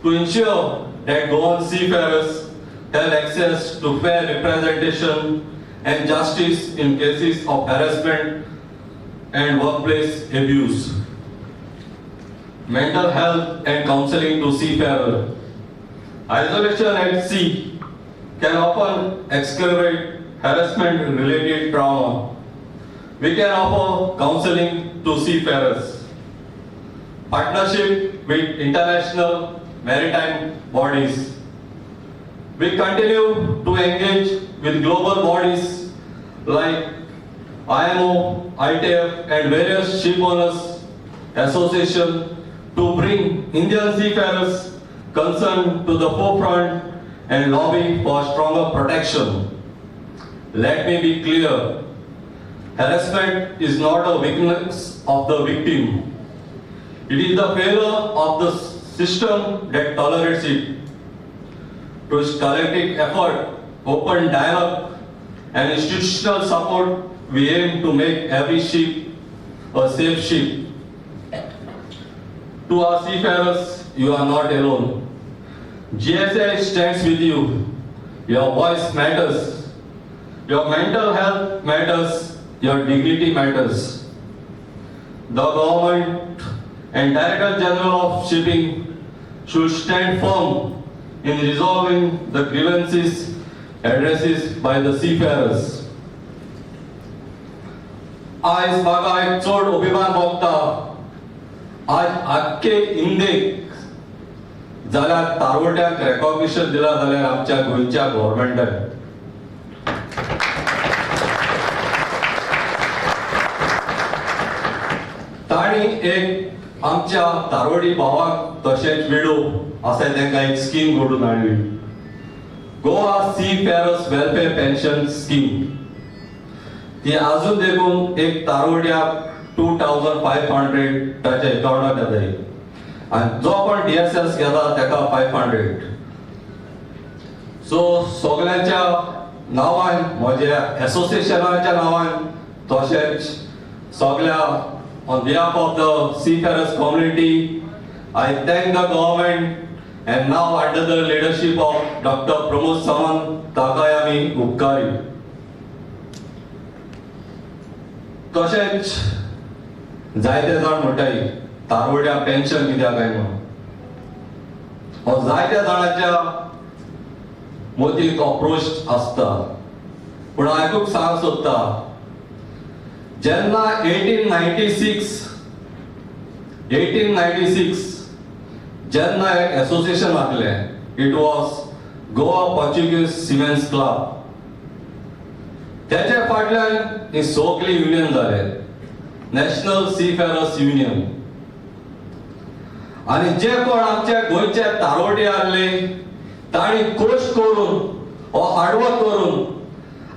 to ensure that Goan seafarers have access to fair representation and justice in cases of harassment and workplace abuse. Mental health and counseling to seafarers. Isolation at sea can often exacerbate harassment-related trauma. We can offer counseling to seafarers. Partnership with international maritime bodies. We continue to engage with global bodies like IMO, ITF and various ship owners association to bring Indian seafarers concerned to the forefront and lobby for stronger protection. Let me be clear, harassment is not a weakness of the victim. It is the failure of the system that tolerates it. Through collective effort, open dialogue and institutional support, we aim to make every ship a safe ship. To our seafarers, you are not alone. GSAI stands with you. Your voice matters. Your mental health matters. Your dignity matters. The government and Director General of Shipping should stand firm in resolving the grievances addressed by the seafarers. आज म्हाका एक चड अभिमान भोगता आज आख्खे इंडियेक जाल्यार तारवट्यांक recognition दिला जाल्यार आमच्या गोंयच्या गव्हर्नमेंटान. ताणी एक आमच्या तारवडी भावाक तशेंच विडो आसा तांकां एक स्कीम घडून हाडली, Goa seafarers welfare pension scheme. ती अजून देखून एक तारवड्याक 2500 ताच्या अकाउंटाक येताय आणि जो पण DSS घेता ताका 500. सो सगळ्यांच्या नावान, म्हज्या एसोसिएशनाच्या नावान, तशेंच सगळ्या on behalf of the seafarers community, I thank the government and now under the leadership of Dr. Pramod Sawant, ताकाय आमी उपकारी. तशेंच जायते जाण म्हणटाय तारवड्या पेन्शन कित्याक काय म्हणून. हो जायत्या जाणांच्या मतीक अप्रोच आसता, पूण आयकूंक सांग सोदता, जेन्ना 1896 जेन्ना एक एसोसिएशन आसलें, it was Goa Portuguese Siemens club. त्याच्या फाटल्यान ही सगळी युनियन जाले, नॅशनल सीफेरर्स युनियन. आणि जे कोण आमच्या गोंयचे तारवडी आसले ताणी कोश्ट करून हो हार्डवर्क करून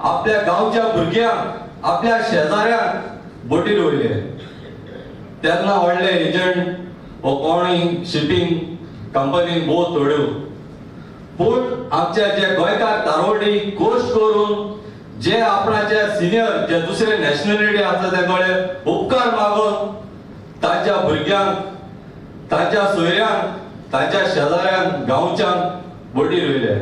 आपल्या गांवच्या भुरग्यांक, आपल्या शेजाऱ्यांक बोटीर वयले. तेन्ना व्हडले एजंट हो कोणूय शिपिंग कंपनी बहुत थोड्यो, पूण आमचे जे गोंयकार तारवडी कोश्ट करून जे आपणाचे सिनियर जे दुसरे नॅशनॅलिटी आसा ते कडेन उपकार मागून तांच्या भुरग्यांक, तांच्या सोयऱ्यांक, तांच्या शेजाऱ्यांक, गांवच्यांक बोटीर वयले.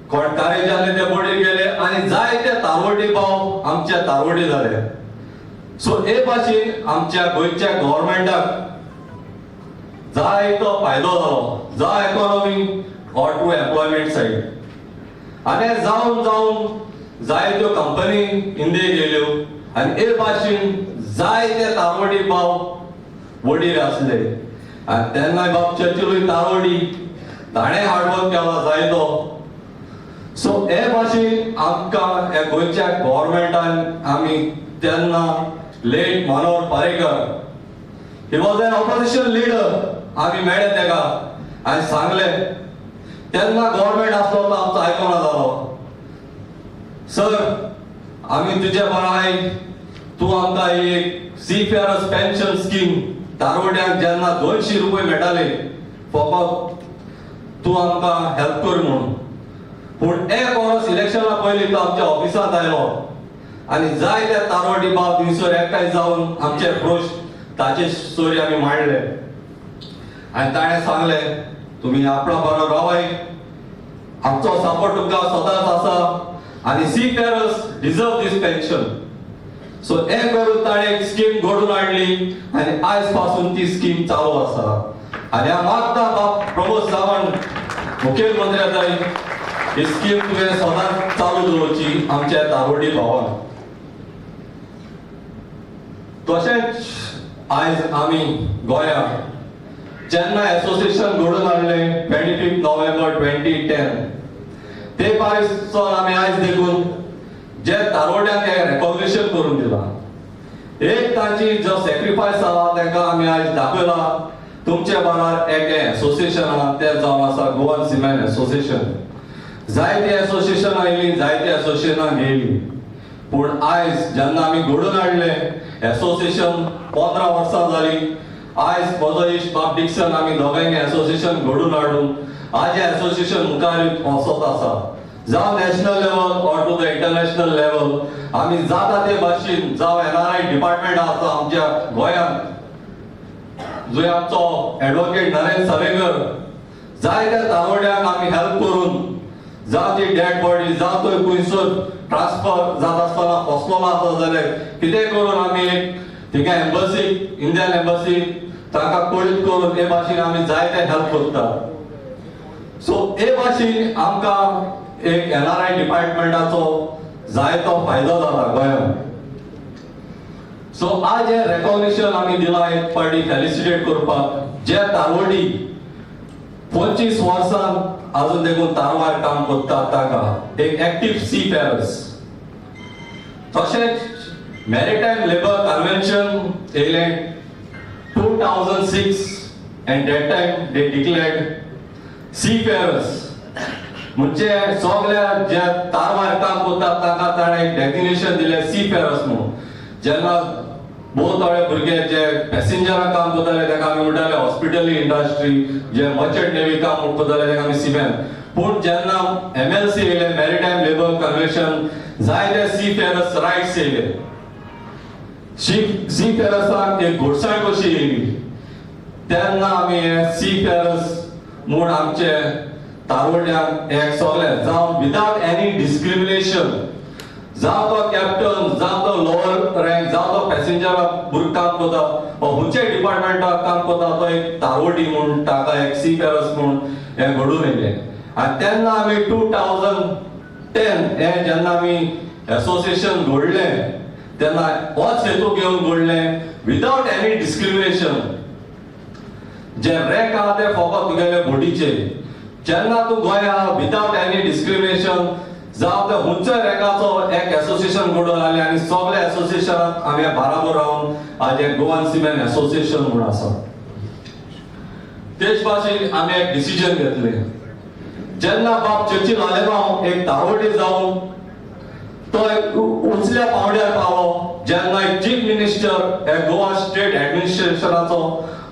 कोण कारेज जाले ते बोटीर गेले आणि जायते तारवडी भाव आमच्या तारवडी जाले. सो हे भाशेन आमच्या गोंयच्या गव्हर्नमेंटाक जायतो फायदो जालो, जावं economy or to employment side. आनी जावन जावन जायत्यो कंपनी इंडियेक गेल्यो आनी हे भाशेन जायते तारवडी भाव बोटीर आसले. आनी तेन्ना बाब चर्चिलूय तारवडी, ताणें हार्डवर्क केला जायतो. सो हे भाशेन आमकां ह्या गोंयच्या गव्हर्नमेंटान आमी तेन्ना late Manohar Parrikar, he was an opposition leader, आमी मेळ्ळे तेका आनी सांगलें. तेन्ना गव्हर्नमेंट आसलो तो आमचो आयकोना जालो, सर आमी तुजे बराय, तूं आमकां एक सीफेरर्स पेन्शन स्कीम तारवड्यांक जेन्ना 200 रुपया मेळटाले फकत, तूं आमकां हेल्प कर म्हणून. पूण एक वर्स इलेक्शना पयलीं तो आमच्या ऑफिसांत आयलो आनी जायते तारवडी भाव थंयसर एकठांय जावन आमचे प्रोश ताचे स्टोरी आमी मांडले. आनी ताणें सांगलें, तुमी आपणा बरो रावाय, आमचो सपोर्ट तुमकां सदांच आसा आनी सीफेरर्स डिजर्व दीस पेन्शन. सो हे करून ताणें एक स्कीम घडून हाडली आनी आयज पासून ती स्कीम चालू आसा. आनी हांव मागता बाब प्रमोद सावंत मुखेलमंत्र्याताय ही स्कीम तुवें सदांच चालू दवरची आमच्या तारवडी भावान. तशेंच आयज आमी गोंयांत जेन्ना एसोसिएशन घडून हाडलें 25 नोव्हेंबर 2010, ते पासून आमी आयज देखून जे तारवड्यांक एक रेकॉग्निशन करून दिला. एक तांची जो सॅक्रिफायस आहा ताका आमी आयज दाखयला. तुमचे बराबर एक एसोसिएशन आहा ते जावन आसा गोवन सीमेन एसोसिएशन. जायती एसोसिएशन आयली, जायती एसोसिएशनां गेली, पूण आयज जेन्ना आमी घडून हाडले एसोसिएशन 15 वर्सां जाली. आयज म्हजो इश्ट बाब डिक्सन आमी दोगांयनी एसोसिएशन घडून हाडून आज एसोसिएशन मुखार वचत आसा, जावं national level or to the international level. आमी जाता ते भाशेन जावं NRI डिपार्टमेंट आसा आमच्या गोंयांत, जो आमचो एडवोकेट नरेंद्र सावेकर, जायत्या तारवड्यांक आमी हेल्प करून जावं ती डेड बॉडी जावं तो खंयसर ट्रान्सफर जात आसतना फसलो आसा जाल्यार कितें करून आमी एक थिंगा एम्बसी, इंडियन एम्बसी ताका कळीत करून हे भाशेन आमी जायते हेल्प करता. सो हे भाशेन आमकां एक NRI डिपार्टमेंटाचो जायतो फायदो जाला गोंयांत. सो आज हे रेकॉग्निशन आमी दिला एक पार्टी फेलिसिटेट करपाक, जे तारवडी 25 वर्सां अजून देखून तारवार काम करता ताका एक एक्टिव्ह सीफेरर्स. तशेंच मॅरिटायम लेबर कन्व्हेन्शन येयलें 2006 and that time they declared seafarers. म्हणजे सगळ्या जे तारवार काम करतात ताका ताणे डेफिनेशन दिले seafarers म्हणून. जेन्ना बहुत थोडे भुरगे जे पॅसेंजरां काम करताले ताका आमी म्हणटाले हॉस्पिटली इंडस्ट्री, जे मर्चंट नेव्ही काम करताले ताका आमी सीमॅन. पूण जेन्ना MLC येयले, मॅरिटायम लेबर कन्व्हेन्शन, जायते seafarers रायट्स येयले. seafarerसांक एक घोडसाण कशी येयली तेन्ना आमी हे seafarers म्हूण आमचे तारवड्याक एक सगळे जावं विदाउट एनी डिस्क्रिमिनेशन, जावं तो कॅप्टन, जावं तो लोअर रँक, जावं तो पॅसेंजर काम करता, खंयचे डिपार्टमेंटाक काम करता, तो एक तारवडी म्हूण ताका एक seafarers म्हूण हे घडून येयले. आनी तेन्ना आमी 2010 हे जेन्ना आमी एसोसिएशन घडलें तेन्ना होच हेतू घेवन घडलें, विदाउट एनी डिस्क्रिमिनेशन. जे रँक आहा ते फकत तुगेले बोटीचे. जेन्ना तूं गोंय आहा विदाउट एनी डिस्क्रिमिनेशन, जावं ते खंयच्याय रँकाचो एक एसोसिएशन घडोवन आयलें आनी सगळे एसोसिएशनाक आमी बाराबर रावन आज एक गोवन सीमेन एसोसिएशन म्हूण आसा. तेच भाशेन आमी एक डिसिजन घेतलें. जेन्ना बाब चर्चिल आलेमांव एक तारवडी जावन तो एक उंचल्या पावंड्यार पावलो, जेन्ना एक चीफ मिनिस्टर एक गोवा स्टेट एडमिनिस्ट्रेशनाचो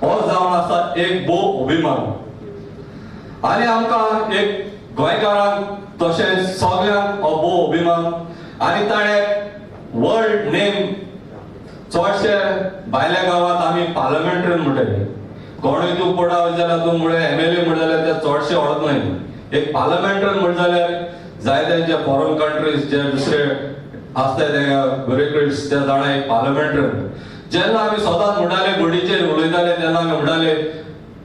हो जावन आसा एक भोव अभिमान. आनी आमकां एक गोंयकारांक तशेंच सगळ्यांक हो भोव अभिमान. आनी ताणें वर्ल्ड नेम चडशे भायल्या गांवांत आमी पार्लमेंटरीन म्हणटले. कोणूय तूं पडा जाल्यार तूं म्हळ्यार MLA म्हणटा जाल्यार ते चडशे वळखनाय. एक पार्लमेंटरीन म्हणटा जाल्यार जायते जे फॉरेन कंट्रीज जे दुसरे आसता ते ब्युरोक्रेट्स ते जाणा एक पार्लमेंटरीन. जेन्ना आमी सदांच म्हणटाले बोडीचेर उलयताले तेन्ना आमी म्हणटाले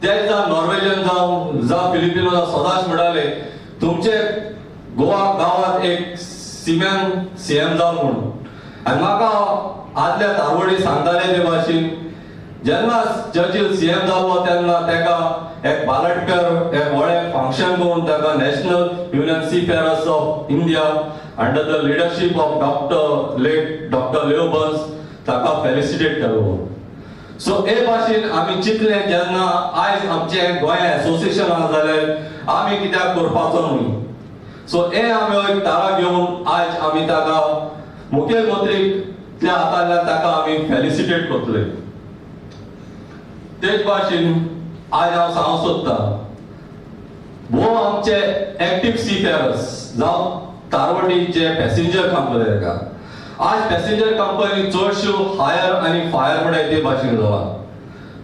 ते जावं नॉर्वेजियन जावं फिलिपिनो जावं सदांच म्हणटाले तुमचे गोवा गांवांत एक सीमॅन CM जावं म्हणून. आनी म्हाका आदल्या तारवडी सांगताले ते भाशेन जेन्ना चर्चिल CM जालो तेन्ना तेका एक बालटकर एक व्हडलें फंक्शन करून ताका National Union Seafarers of India under the leadership of doctor Leo Barnes ताका फेलिसिटेट केलो. सो हे भाशेन आमी चिंतलें जेन्ना आयज आमचे गोंय एसोसिएशन आसा जाल्यार आमी कित्याक करपाचो न्हय. सो हे आमी एक तारा घेवन आयज आमी ताका मुखेलमंत्रीच्या हातांतल्यान ताका आमी फेलिसिटेट करतले. तेच भाशेन आज हांव सांगूंक सोदता भोव आमचे एक्टिव्ह सीफेरर्स जावं तारवडी जे पॅसेंजर कंपनी ताका आज पॅसेंजर कंपनी चडश्यो हायर आनी फायर म्हणटा ते भाशेन जाला.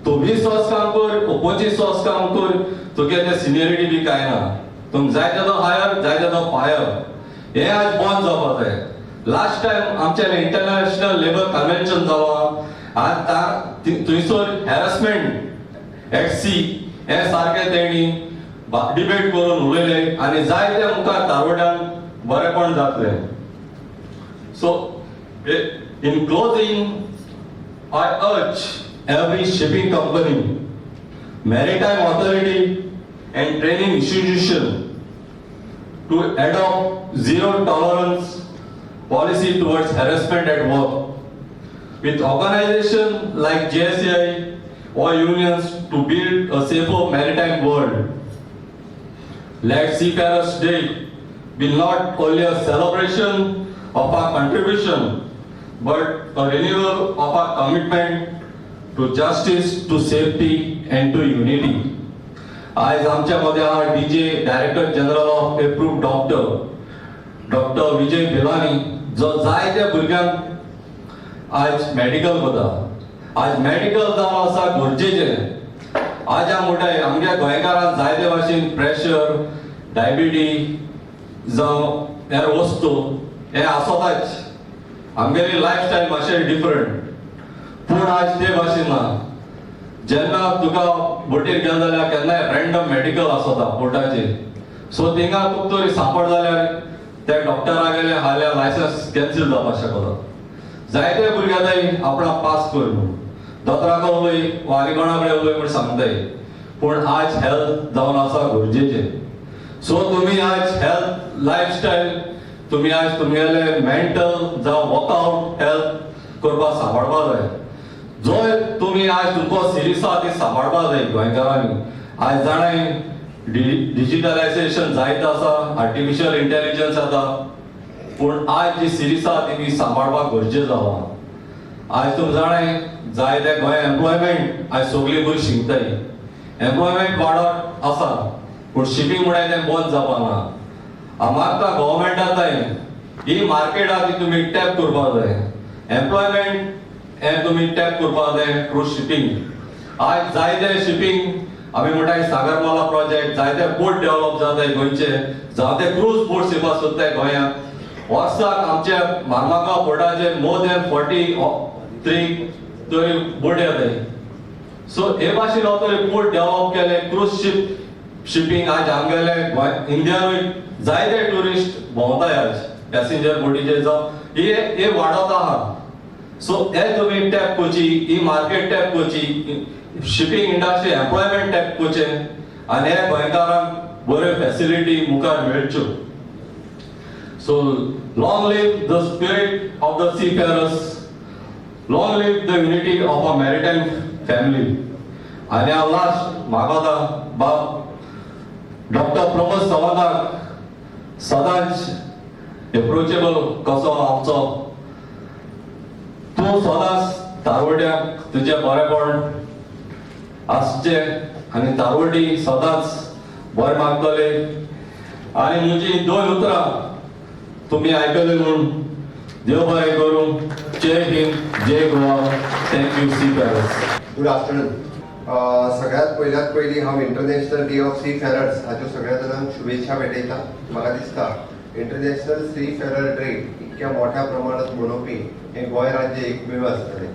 तूं 20 वर्स काम कर, 25 वर्स काम कर, तुगे ते सिनियरिटी बी कांय ना. तुमकां जाय तेदो हायर, जाय तेदो फायर. हे आज बंद जावपाक जाय. लास्ट टायम आमचे इंटरनॅशनल लेबर कन्व्हेन्शन जालो आनी थंयसर हॅरसमेंट एट सी हे सारके तेणी डिबेट करून उलयले आनी जायते मुखार तारवड्यान बरेपण जातले. So in closing I urge every shipping company, maritime authority and training institution to adopt zero tolerance policy towards harassment at work with organizations like GSAI or unions to build a safer maritime world. Let Seafarers Day be not only a celebration of our contribution but a renewal of our commitment to justice, to safety and to unity. आज आमच्या मध्ये आहा DJ director general of approved doctor Vijay Belani जो जायत्या भुरग्यांक आज medical करता. आज मेडिकल जावन आसा गरजेचें. आज म्हणटाय आमच्या गोंयकारांक जायते भाशेन प्रेशर, डायबिटीज जावं हेर वस्तू हे आसताच. आमगेली लायफस्टायल मातशें डिफरंट पूण आज ते भाशेन ना. जेन्ना तुका बोटीर गेलो जाल्यार केन्नाय रँडम मेडिकल आसता पोर्टाचेर. सो थिंगा तुका तरी सांपड जाल्यार त्या डॉक्टरागेले हाल्या लायसन्स कॅन्सील जावपाक शकता. जायते भुरग्यांनी आपणा पास कर म्हणून दोतोराक उलय वा आनी कोणा कडेन उलय म्हूण सांगताय. पूण आज हेल्थ जावन आसा गरजेचें. सो तुमी आज हेल्थ लायफस्टायल तुमी आज तुमगेले मेंटल जावं वर्कआउट हेल्थ करपाक सांबाळपाक जाय. जो तुम्ही आज तुमको सिरीज आहा ती सांबाळपाक जाय गोंयकारांनी. आज जाणाय डिजिटलायझेशन जायत आसा, आर्टिफिशियल इंटेलिजन्स जाता, पूण आज जी सिरीज आहा ती सांबाळपाक गरजेचो आहा. आज तुमी जाणाय जायते गोंय एम्प्लॉयमेंट आज सगळी भुरगीं शिकताय. एम्प्लॉयमेंट वाडत आसा पूण शिपिंग म्हणल्यार तें बंद जावपा ना. हांव मागता गव्हर्मेंटांताय ही मार्केट आहा ती तुमी टॅप करपाक जाय. एम्प्लॉयमेंट हें तुमी टॅप करपाक जाय थ्रू शिपिंग. आज जायते शिपिंग आमी म्हणटाय सागरमाला प्रोजेक्ट, जायते पोर्ट डेव्हलप जाताय गोंयचे, जावं ते क्रूज बोट्स येवपाक सोदताय गोंयांत. वर्साक आमच्या मार्गांव पोर्टाचेर मोर दॅन 43 तरी बोट येताय. सो हे भाशेन हांव तरी पोर्ट डेव्हलप केले, क्रूज शिपिंग आज आमगेले इंडियानूय जायते ट्युरिस्ट भोंवताय आज पॅसेंजर बोटीचेर जावं हे वाडत आहा. सो हे तुमी टॅप करची, ही मार्केट टॅप करची, शिपिंग इंडस्ट्री एम्प्लॉयमेंट टॅप करचे आनी हे गोंयकारांक बऱ्यो फॅसिलिटी मुखार मेळच्यो. So long live the spirit of the seafarers, long live the unity of a maritime family. आनी हांव लास्ट मागोता बाब डॉक्टर प्रमोद सावंताक सदांच एप्रोचेबल कसो आमचो. तूं सदांच तारवट्याक तुजें बरेपण आसचे आनी तारवटी सदांच बरें मागतले. आनी म्हजी 2 उतरां तुमी आयकले म्हणून देव बरें करूं. जय हिंद, जय Goa. Thank you seafarers. Good afternoon. सगळ्यात पयली हांव इंटरनॅशनल डे ऑफ सीफेरर्स हाच्यो सगळ्या जाणांक शुभेच्छा भेटयता. म्हाका दिसता इंटरनॅशनल सीफेरर डे इतक्या मोठ्या प्रमाणात मनोवपी हे गोंय राज्य एकमेव आसतलें.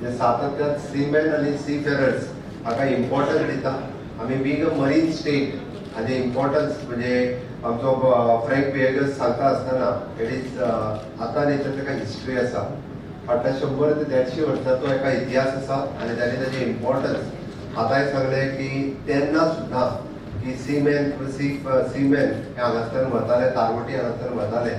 जे सातत्यान सीमेन आनी सीफेरर्स हाका इम्पॉर्टन्स दिता. आमी बींग अ मरीन स्टेट हाजे इम्पॉर्टन्स म्हणजे आमचो फ्रँक विएगस सांगता आसतना इट इज आतां न्ही तर ताका हिस्ट्री आसा. फाटल्या 100 ते 150 वर्सांचो एका इतिहास आसा आनी ताणें ताजें इम्पॉर्टन्स आतांय सांगलें की तेन्ना सुद्दां की सीमेन हे हांगासल्यान वताले, तारवटी हांगासल्यान वताले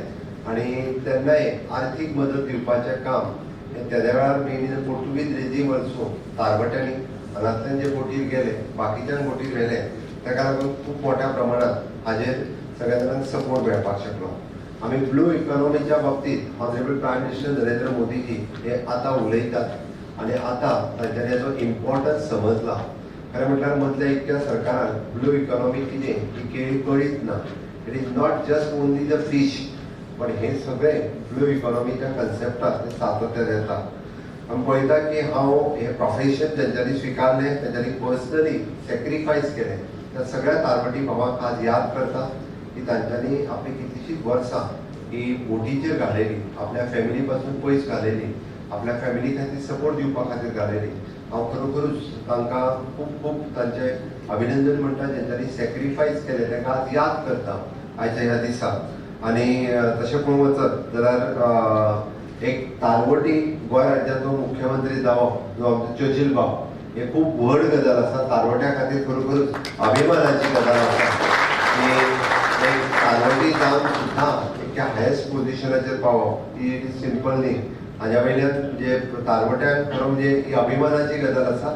आनी तेन्नाय आर्थीक मदत दिवपाचें काम तेद्या वेळार मेन पोर्तुगीज रेजीम ऑल्सो तारवट्यांनी हांगासल्यान जे बोटीर गेले, बाकीच्यान बोटीर गेले, ताका लागून खूब मोठ्या प्रमाणात हाजेर सगळ्या जाणांक सपोर्ट मेळपाक शकलो. आमी ब्लू इकॉनॉमीच्या बाबतींत ऑनरेबल प्रायम मिनिस्टर नरेंद्र मोदीजी हे आतां उलयतात आनी आतां तांच्यांनी हेचो इम्पॉर्टन्स समजला. खरें म्हटल्यार मदल्या इतक्या सरकारान ब्लू इकॉनॉमी कितें ही केळी कळीत ना. It is not just only the fish, पण हे सगळें ब्लू इकॉनॉमीच्या कन्सेप्टाक सातत्यान येता. आमी पळयता की हांव हे प्रोफेशन जेंच्यांनी स्विकारलें, तेंच्यांनी पर्सनली सॅक्रिफायस केलें, त्या सगळ्या तारवटी भावांक आज याद करता की तांच्यांनी आपली कितलीशींच वर्सां ही बोटीचेर घालयली, आपल्या फॅमिली पासून पयस घालयली, आपल्या फॅमिली खातीर सपोर्ट दिवपा खातीर घालयली. हांव खरोखरूच तांकां खूब खूब तांचे अभिनंदन म्हणटा जेंच्यांनी सॅक्रिफायस केलें, तांकां आज याद करता आयच्या ह्या दिसा. आनी तशें पळोवंक वचत जाल्यार एक तारवटी गोंय राज्याचो मुख्यमंत्री जावप जो आमचो चर्चिल भाव हे खूब व्हड गजाल आसा. तारवट्या खातीर खरोखरूच अभिमानाची गजाल आसा की एक तारवटी जावन सुद्दां इतक्या हायस्ट पोजिशनाचेर पावप ही इट इज सिंपल न्ही. हाज्या वयल्यान जे तारवट्यांक खरो म्हणजे ही अभिमानाची गजाल आसा.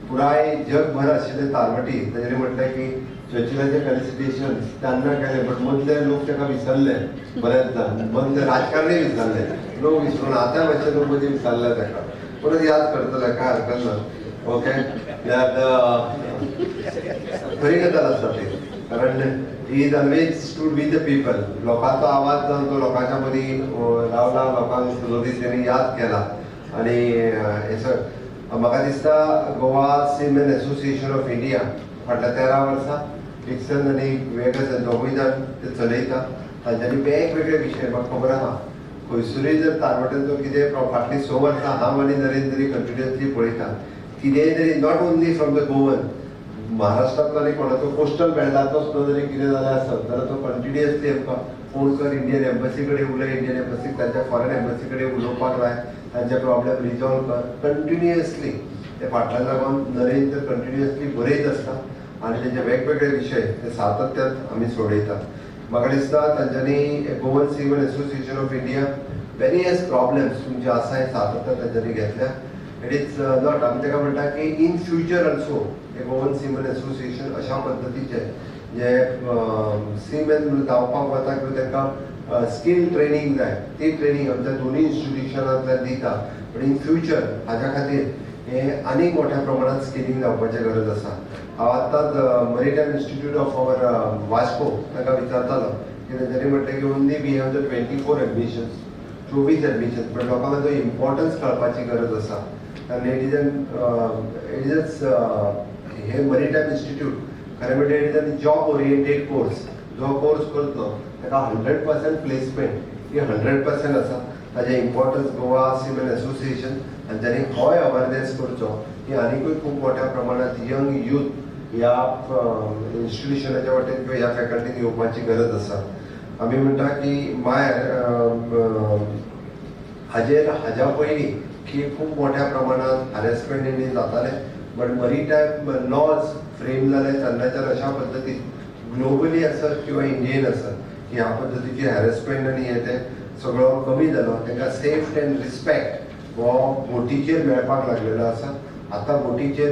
पुराय जगभर आशिल्ले तारवटी ताणें म्हटलें की चर्चिलाचें फेलिसिटेशन तेन्ना केलें, बट मदले लोक ताका विसरले. बरेच जाण मदले राजकारणी विसरले, लोक विसरून आतां मातशे लोक मदीं विसरले ताका. परत याद करतले, काय हरकत ना. ओके, खरी गजाल आसा ती, कारण he is always stood with the people. लोकांचो आवाज जावन तो लोकांच्या मदीं रावला, लोकांक सुरवातीक तेणी याद केला. आनी म्हाका दिसता Goa seaman association of India फाटल्या 13 वर्सां डिक्सन आनी वेगस दोगूय जाण ते चलयता. तांच्यांनी वेगवेगळे विशय म्हाका खबर आहा. खंयसरूय जर तारवट्यांचो कितें फाटलीं 6 वर्सां हांव आनी नरेंद्र कंटिन्युअसली पळयता, कितेंय तरी not only from the Goan, महाराष्ट्रांतलो आनी कोणाचो कोस्टल बेल्टाचो सुद्दां जरी कितें जालें आसत जाल्यार तो कंटिन्युअसली आमकां फोन कर, इंडियन एम्बसी कडेन उलय, इंडियन एम्बसीक तांच्या फॉरेन एम्बसी कडेन उलोवपाक लाय, तांचे प्रॉब्लेम रिजॉल्व कर. कंटिन्युअसली ते फाटल्यान लागून नरेंद्र कंटिन्युअसली बरयत आसता आनी तेंचे वेगवेगळे विशय ते सातत्यान आमी सोडयतात. म्हाका दिसता तांच्यांनी Goan seaman association of India various problems तुमचे आसा हे सातत्यान तांच्यांनी घेतल्या इट इज नॉट आमी ताका म्हणटा की इन फ्युचर ऑल्सो हे गोवन सीमन एसोसिएशन अशा पद्दतीचे जे सीमेन जावपाक वता किंवा तांकां स्कील ट्रेनिंग जाय ती ट्रेनिंग आमच्या दोनूय इन्स्टिट्यूशनांतल्यान दिता बट इन फ्युचर हाज्या खातीर हे आनीक मोठ्या प्रमाणात स्किलिंग जावपाची गरज आसा हांव आतांच maritime institute of our Vasco ताका विचारतालो की तेंच्यांनी म्हटलें की only we have the 24 admissions 24 admissions but लोकांक ताचो इम्पॉर्टन्स कळपाची गरज आसा आनी इट इज हे मरीटायम इन्स्टिट्यूट खरें म्हणजे it is a job oriented course जो कोर्स करतलो ताका 100% प्लेसमेंट ही 100% आसा ताजें इम्पॉर्टन्स गोवा सीमेन एसोसिएशन हांच्यांनी होय अवेरनेस करचो की आनीकूय खूब मोठ्या प्रमाणात यंग यूथ ह्या इन्स्टिट्यूशनाच्या वाटेन किंवा ह्या फॅकल्टीन येवपाची गरज आसा आमी म्हणटा की हाज्या पयलीं की खूब मोठ्या प्रमाणात हॅरेसमेंट इंडियन जाताले बट मरीटायम लॉज फ्रेम जाले तेन्नाच्यान अशा पद्दतीन ग्लोबली आसत किंवा इंडियन आसत की ह्या पद्दतीची हॅरेसमेंट आनी हे ते सगळो कमी जालो तांकां सेफ्ट एंड रिस्पेक्ट हो बोटीचेर मेळपाक लागलेलो आसा आतां बोटीचेर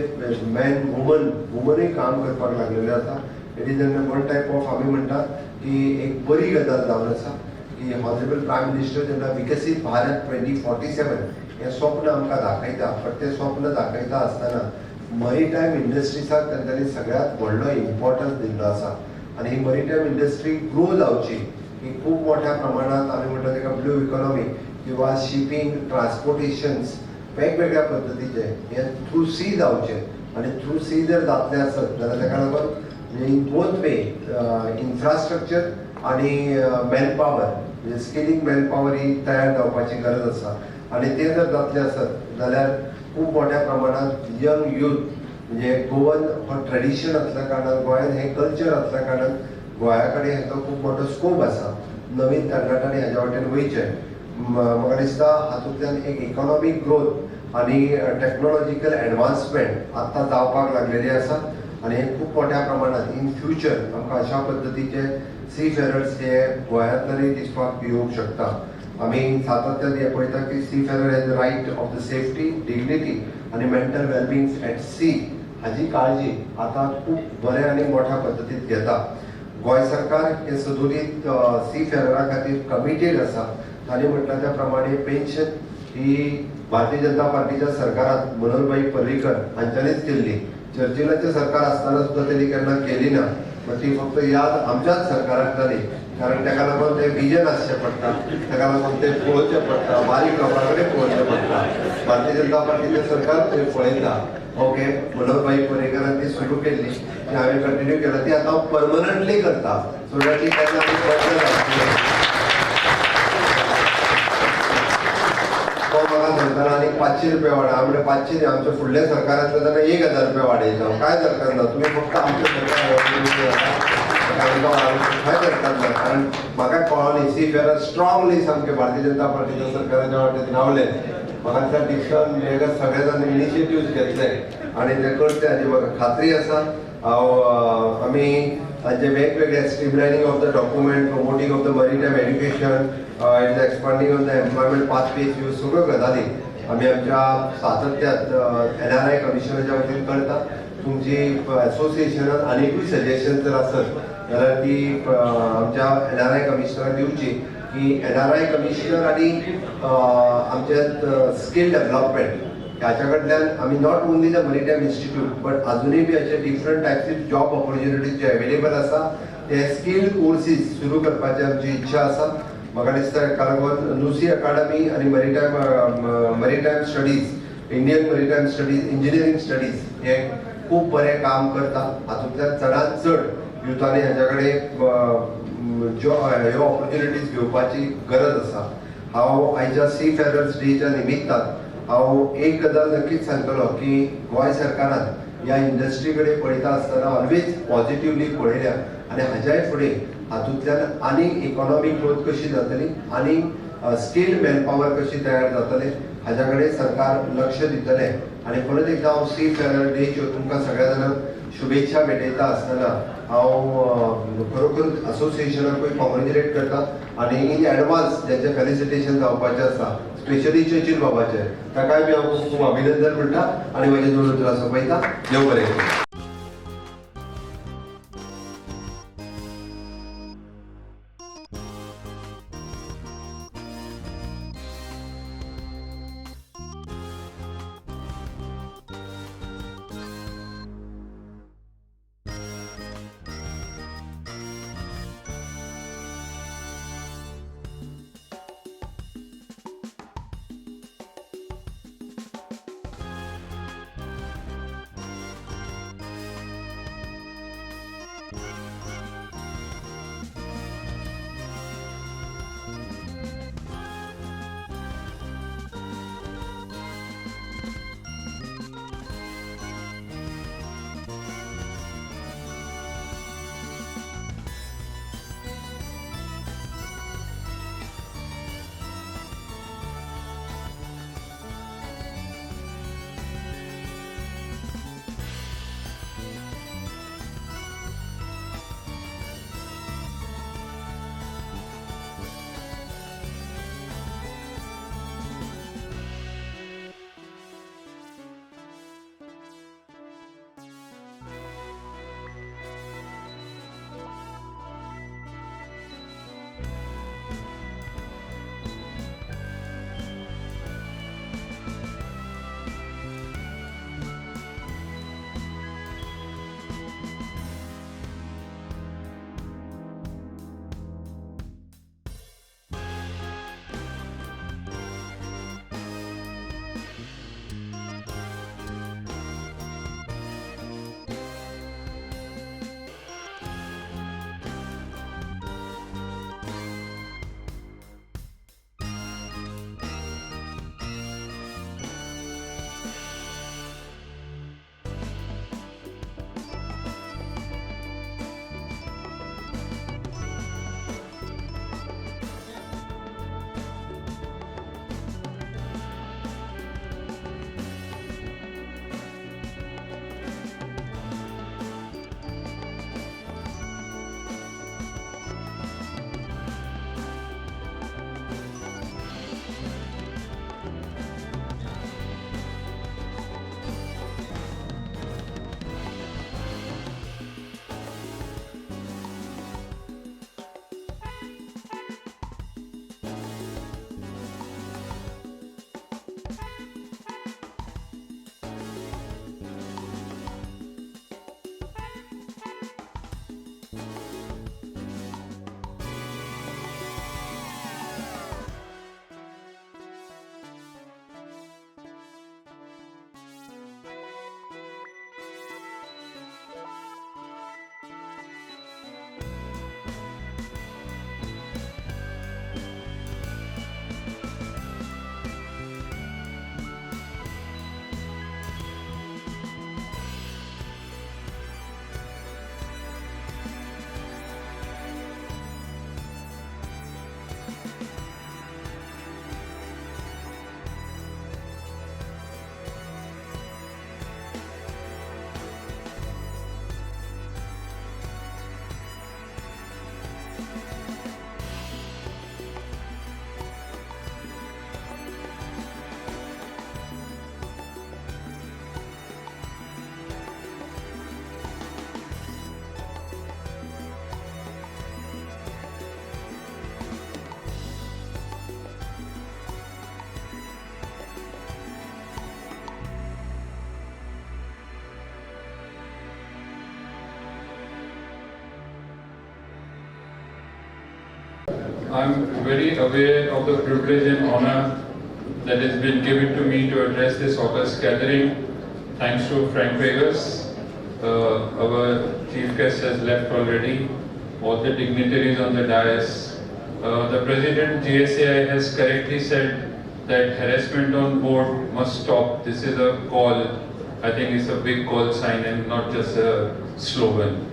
मॅन वुमनूय काम करपाक लागलेले आसा it is one type of आमी म्हणटात की एक बरी गजाल जावन आसा की हॉनरेबल प्रायम मिनिस्टर जेन्ना विकसीत भारत 2047 हें स्वप्न आमकां दाखयता बट तें स्वप्न दाखयता आसतना मरीटायम इंडस्ट्रीजाक तांच्यांनी सगळ्यांत व्हडलो इम्पॉर्टन्स दिल्लो आसा आनी ही मरीटायम इंडस्ट्री ग्रो जावची ही खूब मोठ्या प्रमाणात आमी म्हणटा ताका ब्लू इकॉनॉमी किंवा शिपींग ट्रान्सपोर्टेशन्स वेगवेगळ्या पद्दतीचे हे थ्रू सी जावचे आनी थ्रू सी जर जातलें आसत जाल्यार ताका लागून इन बोथ वे इन्फ्रास्ट्रक्चर आनी मॅनपावर म्हणजे स्किलिंग मॅनपावर ही तयार जावपाची गरज आसा आनी ते जर जातलें आसत जाल्यार खूब मोठ्या प्रमाणात यंग यूथ म्हणजे गोवन हो ट्रेडिशन आसल्या कारणान गोंयान हे कल्चर आसल्या कारणान गोंया कडेन हेचो खूब मोठो स्कोप आसा नवीन तरणाट्यांनी हाज्या वाटेन वयचें म्हाका दिसता हातूंतल्यान एक इकॉनॉमीक ग्रोथ आनी टॅक्नॉलॉजिकल एडवान्समेंट आतां जावपाक लागलेली आसा आनी हे खूब मोठ्या प्रमाणात इन फ्युचर आमकां अशा पद्दतीचे सीफेरर्स हे गोंयांतल्यानय दिसपाक येवंक शकता आमी सातत्यान हे पळयता की seafarer has the right of the safety dignity आनी मेंटल वेलबिंग एट सी हाजी काळजी आतां खूब बऱ्या आनी मोठ्या पद्दतीन घेता गोंय सरकार हे सदुरीत सीफेररा खातीर कमिटेड आसा तांणी म्हटल्या त्या प्रमाणे पेन्शन ही भारतीय जनता पार्टीच्या सरकारांत मनोहरभाई पर्रीकर हांच्यांनीच केल्ली चर्चिलाचें सरकार आसतना सुद्दां तेणी केन्ना केली ना पण ती फक्त याद आमच्याच सरकाराक जाली कारण ताका लागून ते विजन आसचें पडटा ताका लागून ते पळोवचें पडटा बारीक लोकां कडेन पळोवचें पडटा भारतीय जनता पार्टीचें सरकार थंय पळयता ओके मनोहरभाई पर्रीकरान ती सुरू केल्ली ती हांवें कंटिन्यू केला ती आतां परमनंटली करता सो दॅट ती केन्ना ती बंद जावची तो म्हाका सांगताना आनी 500 रुपया वाडय हांव म्हणलें 500 आमच्या फुडल्या सरकारांतल्या जाल्यार 1000 रुपया वाडयता काय सरकार ना तुमी फक्त आमचें सरकार काय करतात ना कारण म्हाका कळ्ळो सीफेरर स्ट्रॉंगली सामके भारतीय जनता पार्टीच्या सरकाराच्या वाटेन रावले म्हाका दिसता डिस्कन वेगस सगळे जाण इनिशिएटिव्ह घेतले आनी ते करते हाजी म्हाका खात्री आसा हांव आमी हाजे वेगवेगळे streamlining of the document promoting of the maritime education it expanding of the employment pathways ह्यो सगळ्यो गजाली आमी आमच्या सातत्यात NRI कमिशनाच्या वतीन करता तुमची एसोसिएशनान आनीकूय सजेशन जर आसत जाल्यार ती आमच्या NRI कमिशनराक दिवची की NRI कमिशनर आनी आमचे स्कील डेव्हलपमेंट ह्याच्या कडल्यान आमी not only the maritime institute but अजुनूय बी अशे डिफरंट टायप्स जॉब ऑपॉर्च्युनिटीज जे अवेलेबल आसा ते स्कील कोर्सीस सुरू करपाची आमची इच्छा आसा म्हाका दिसता हेका लागून नुसी अकाडमी आनी maritime studies Indian maritime studies engineering studies हे खूब बरें काम करता हातूंतल्यान चडांत चड युथांनी हाच्या कडेन ह्यो ऑपॉर्च्युनिटीज घेवपाची गरज आसा हांव आयच्या सीफेरर्स डेच्या निमित्तान हांव एक गजाल नक्कीच सांगतलो की गोंय सरकारान ह्या इंडस्ट्री कडेन पळयता आसतना ऑलवेज पॉझिटिव्हली पळयल्या आनी हाज्याय फुडें हातूंतल्यान आनीक इकॉनॉमीक ग्रोथ कशी जातली आनी स्किल्ड मॅनपावर कशी तयार जातले हाज्या कडेन सरकार लक्ष दितले आनी परत एकदां हांव सीफेरर डेच्यो तुमकां सगळ्या जाणांक शुभेच्छा भेटयता आसतना हांव खरोखर असोसिएशनाकूय कॉंग्रॅच्युलेट करता आनी इन एडवान्स जेंचें फेलिसिटेशन जावपाचें आसा स्पेशली चर्चिल बाबाचे ताकाय बी हांव खूब अभिनंदन म्हणटा आनी म्हाजे दोन उतरां सोंपयता. देव बरें करूं. I'm very aware of the privilege and honor that has been given to me to address this august gathering. Thanks to Frank Viegas, our chief guest has left already. All the dignitaries on the dais. The President GSAI has correctly said that harassment on board must stop. This is a call. I think it's a big call sign and not just a slogan.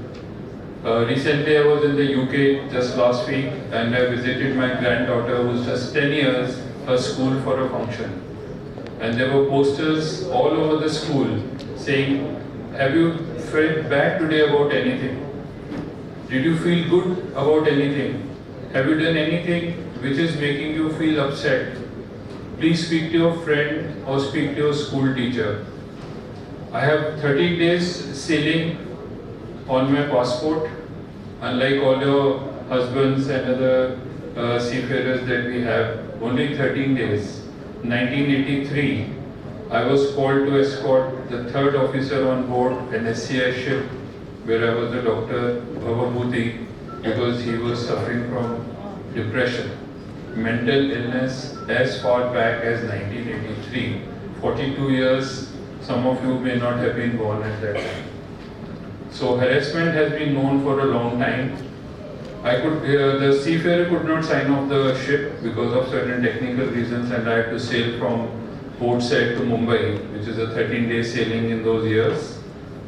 Recently I was in the UK just last week and I visited my granddaughter who's just 10 years, her school for a function. And there were posters all over the school saying, have you felt bad today about anything? Did you feel good about anything? Have you done anything which is making you feel upset? please speak to your friend or speak to your school teacher. I have 30 days sailing on my passport, unlike all your husbands and other seafarers that we have, only 13 days. 1983, I was called to escort the third officer on board an SCI ship where I was a doctor, Bhavabhuti, because he was suffering from depression, mental illness as far back as 1983. 42 years, some of you may not have been born at that time. So harassment has been known for a long time. The seafarer could not sign off the ship because of certain technical reasons, and I had to sail from Port Said to Mumbai, which is a 13-day sailing in those years.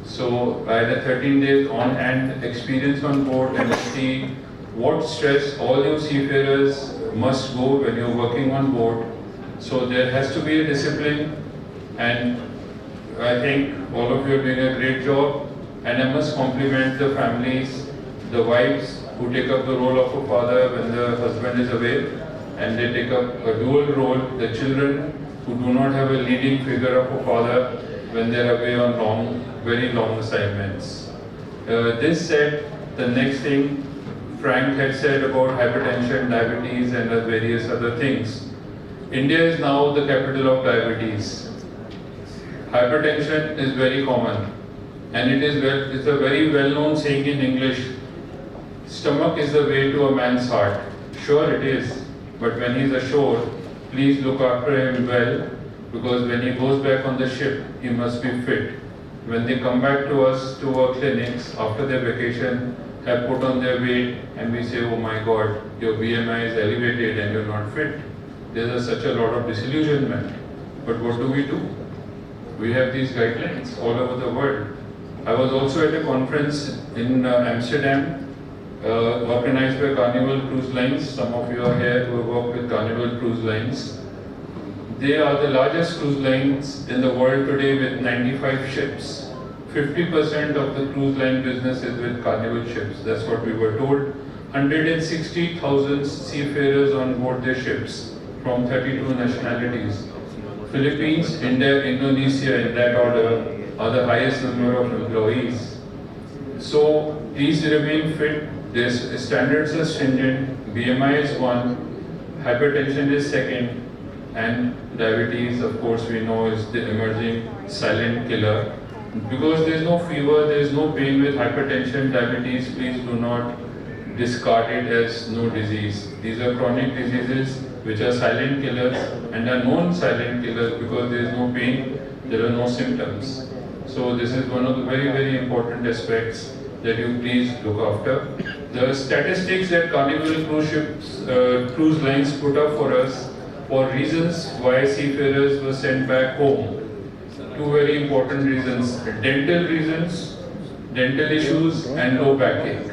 So I had a 13 days on-hand experience on board, and see what stress all you seafarers must go when you're working on board. So there has to be a discipline, and I think all of you are doing a great job. And I must compliment the families, the wives who take up the role of a father when the husband is away, and they take up a dual role, the children who do not have a leading figure of a father when they are away on very long assignments. This said, the next thing Frank had said about hypertension, diabetes and various other things. India is now the capital of diabetes. Hypertension is very common, and it's a very well-known saying in English, stomach is the way to a man's heart. Sure it is, but when he's ashore, please look after him well, because when he goes back on the ship, he must be fit. When they come back to us, to our clinics, after their vacation, have put on their weight, and we say, oh my God, your BMI is elevated and you're not fit. There's such a lot of disillusionment. But what do? We have these guidelines all over the world. I was also at a conference in Amsterdam, organized by Carnival Cruise Lines. Some of you are here who have worked with Carnival Cruise Lines. They are the largest cruise lines in the world today with 95 ships. 50% of the cruise line business is with Carnival ships. That's what we were told. 160,000 seafarers on board their ships from 32 nationalities. Philippines, India, Indonesia, in that order, are the highest number of employees. So please remain fit. Their standards are stringent. BMI is 1, hypertension is 2nd, and diabetes, of course, we know is the emerging silent killer. Because there is no fever, there is no pain with hypertension, diabetes, please do not discard it as no disease. These are chronic diseases which are silent killers and are known silent killers because there is no pain, there are no symptoms. So this is one of the very, very important aspects that you please look after. The statistics that Carnival cruise lines put up for us for reasons why seafarers were sent back home. Two very important reasons: dental reasons, dental issues, and low backache.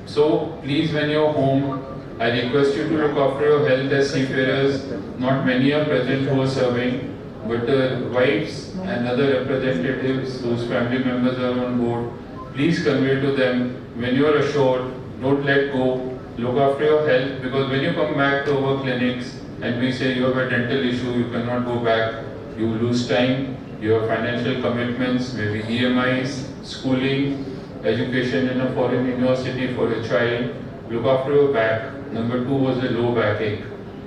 So please, when you're home, I request you to look after your health as seafarers. Not many are present who are serving, but the wives and other representatives whose family members are on board, please convey to them, when you are ashore, don't let go, look after your health, because when you come back to our clinics and we say you have a dental issue, you cannot go back, you lose time, you have financial commitments, maybe EMIs, schooling, education in a foreign university for a child, look after your back. Number 2 was a low backache.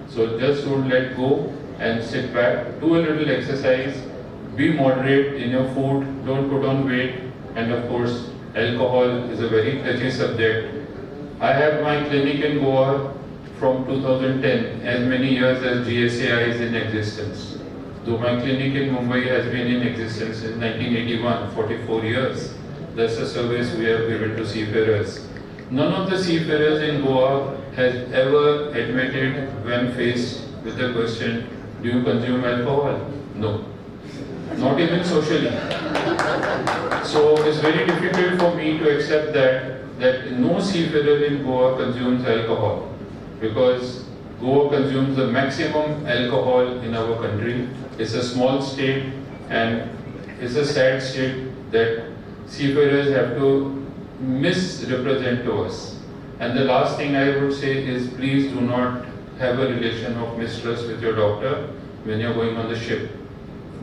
So just don't let go and sit back, do a little exercise, be moderate in your food, don't put on weight, and of course, alcohol is a very touchy subject. I have my clinic in Goa from 2010, as many years as GSAI is in existence. Though my clinic in Mumbai has been in existence since 1981, 44 years. That's the service we have given to seafarers. None of the seafarers in Goa has ever admitted when faced with the question, do you consume alcohol? No. Not even socially. So it's very difficult for me to accept that no seafarer in Goa consumes alcohol, because Goa consumes the maximum alcohol in our country. It's a small state, and it's a sad state that seafarers have to misrepresent to us. And the last thing I would say is, please do not have a relation of mistrust with your doctor when you're going on the ship.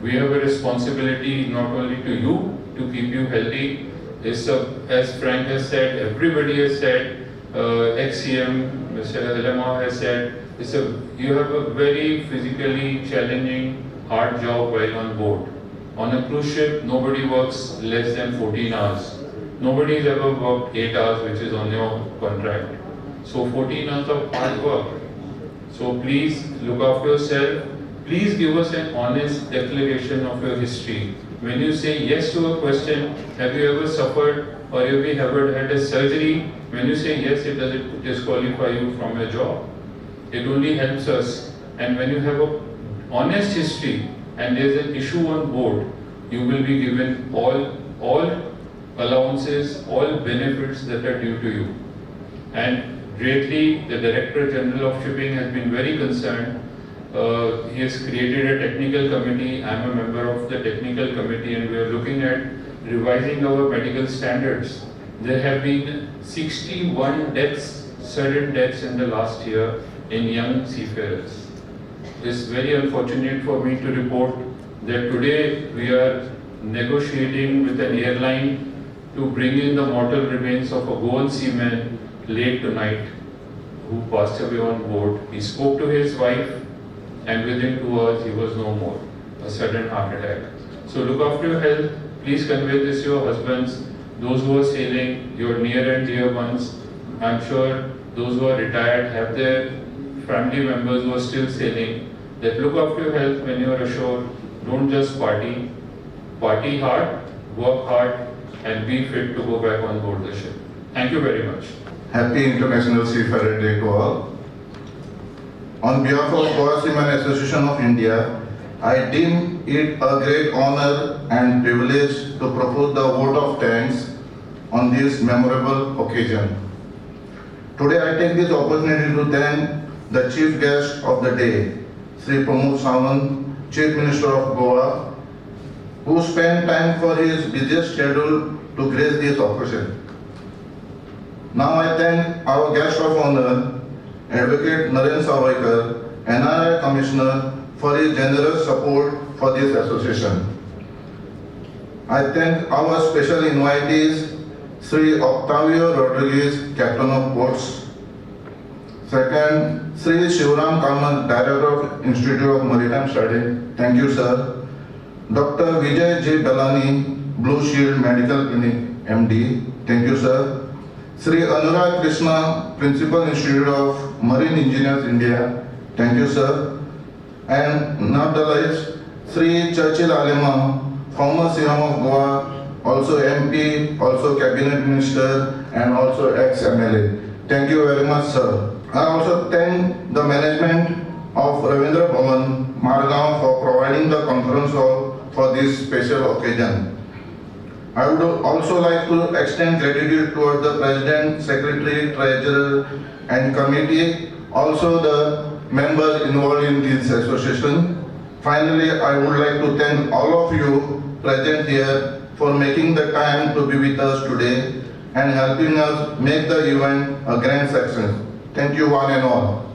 We have a responsibility not only to you to keep you healthy. As Frank has said, everybody has said, ex-CM Mr. Alemao has said, you have a very physically challenging, hard job while on board. On a cruise ship, nobody works less than 14 hours. Nobody has ever worked 8 hours, which is on your contract. So 14 hours of hard work. So please look after yourself. Please give us an honest declaration of your history. When you say yes to a question, have you ever suffered or have you ever had a surgery? When you say yes, it doesn't disqualify you from your job. It only helps us. And when you have an honest history and there is an issue on board, you will be given all allowances, all benefits that are due to you. And greatly, the Director General of Shipping has been very concerned. He has created a technical committee. I am a member of the technical committee and we are looking at revising our medical standards. There have been 61 deaths, sudden deaths in the last year in young seafarers. It's very unfortunate for me to report that today we are negotiating with an airline to bring in the mortal remains of a Goan seaman late tonight who passed away on board. He spoke to his wife and within 2 hours he was no more, a sudden heart attack. So look after your health, please convey this to your husbands, those who are sailing, your near and dear ones. I'm sure those who are retired have their family members who are still sailing, that look after your health when you are ashore. Don't just party hard, work hard and be fit to go back on board the ship. Thank you very much. Happy International Seafarer Day to all. On behalf of Goa Seamen Association of India, I deem it a great honor and privilege to propose the vote of thanks on this memorable occasion. Today I take this opportunity to thank the chief guest of the day, Shri Pramod Sawant, Chief Minister of Goa, who spent time for his busiest schedule to grace this occasion. Now I thank our guest of honor, Advocate Narendra Sawaikar, NRI Commissioner, for his generous support for this association. I thank our special invitees, Sri Octavio Rodriguez, Captain of Ports. Second, Sri Shivaram Kamal, Director of Institute of Maritime Studies. Thank you, sir. Dr. Vijay Z. Belani, Blue Shield Medical Clinic, MD. Thank you, sir. Sri Anurag Krishna, Principal Institute of Marine Engineers, India. Thank you, sir. And not the least, Shri Churchill Alemao, former CM of Goa, also MP, also Cabinet Minister, and also ex-MLA. Thank you very much, sir. I also thank the management of Ravindra Bhavan, Margao, for providing the conference hall for this special occasion. I would also like to extend gratitude toward the President, Secretary, Treasurer and Committee, also the members involved in this association. Finally, I would like to thank all of you present here for making the time to be with us today and helping us make the event a grand success. Thank you one and all.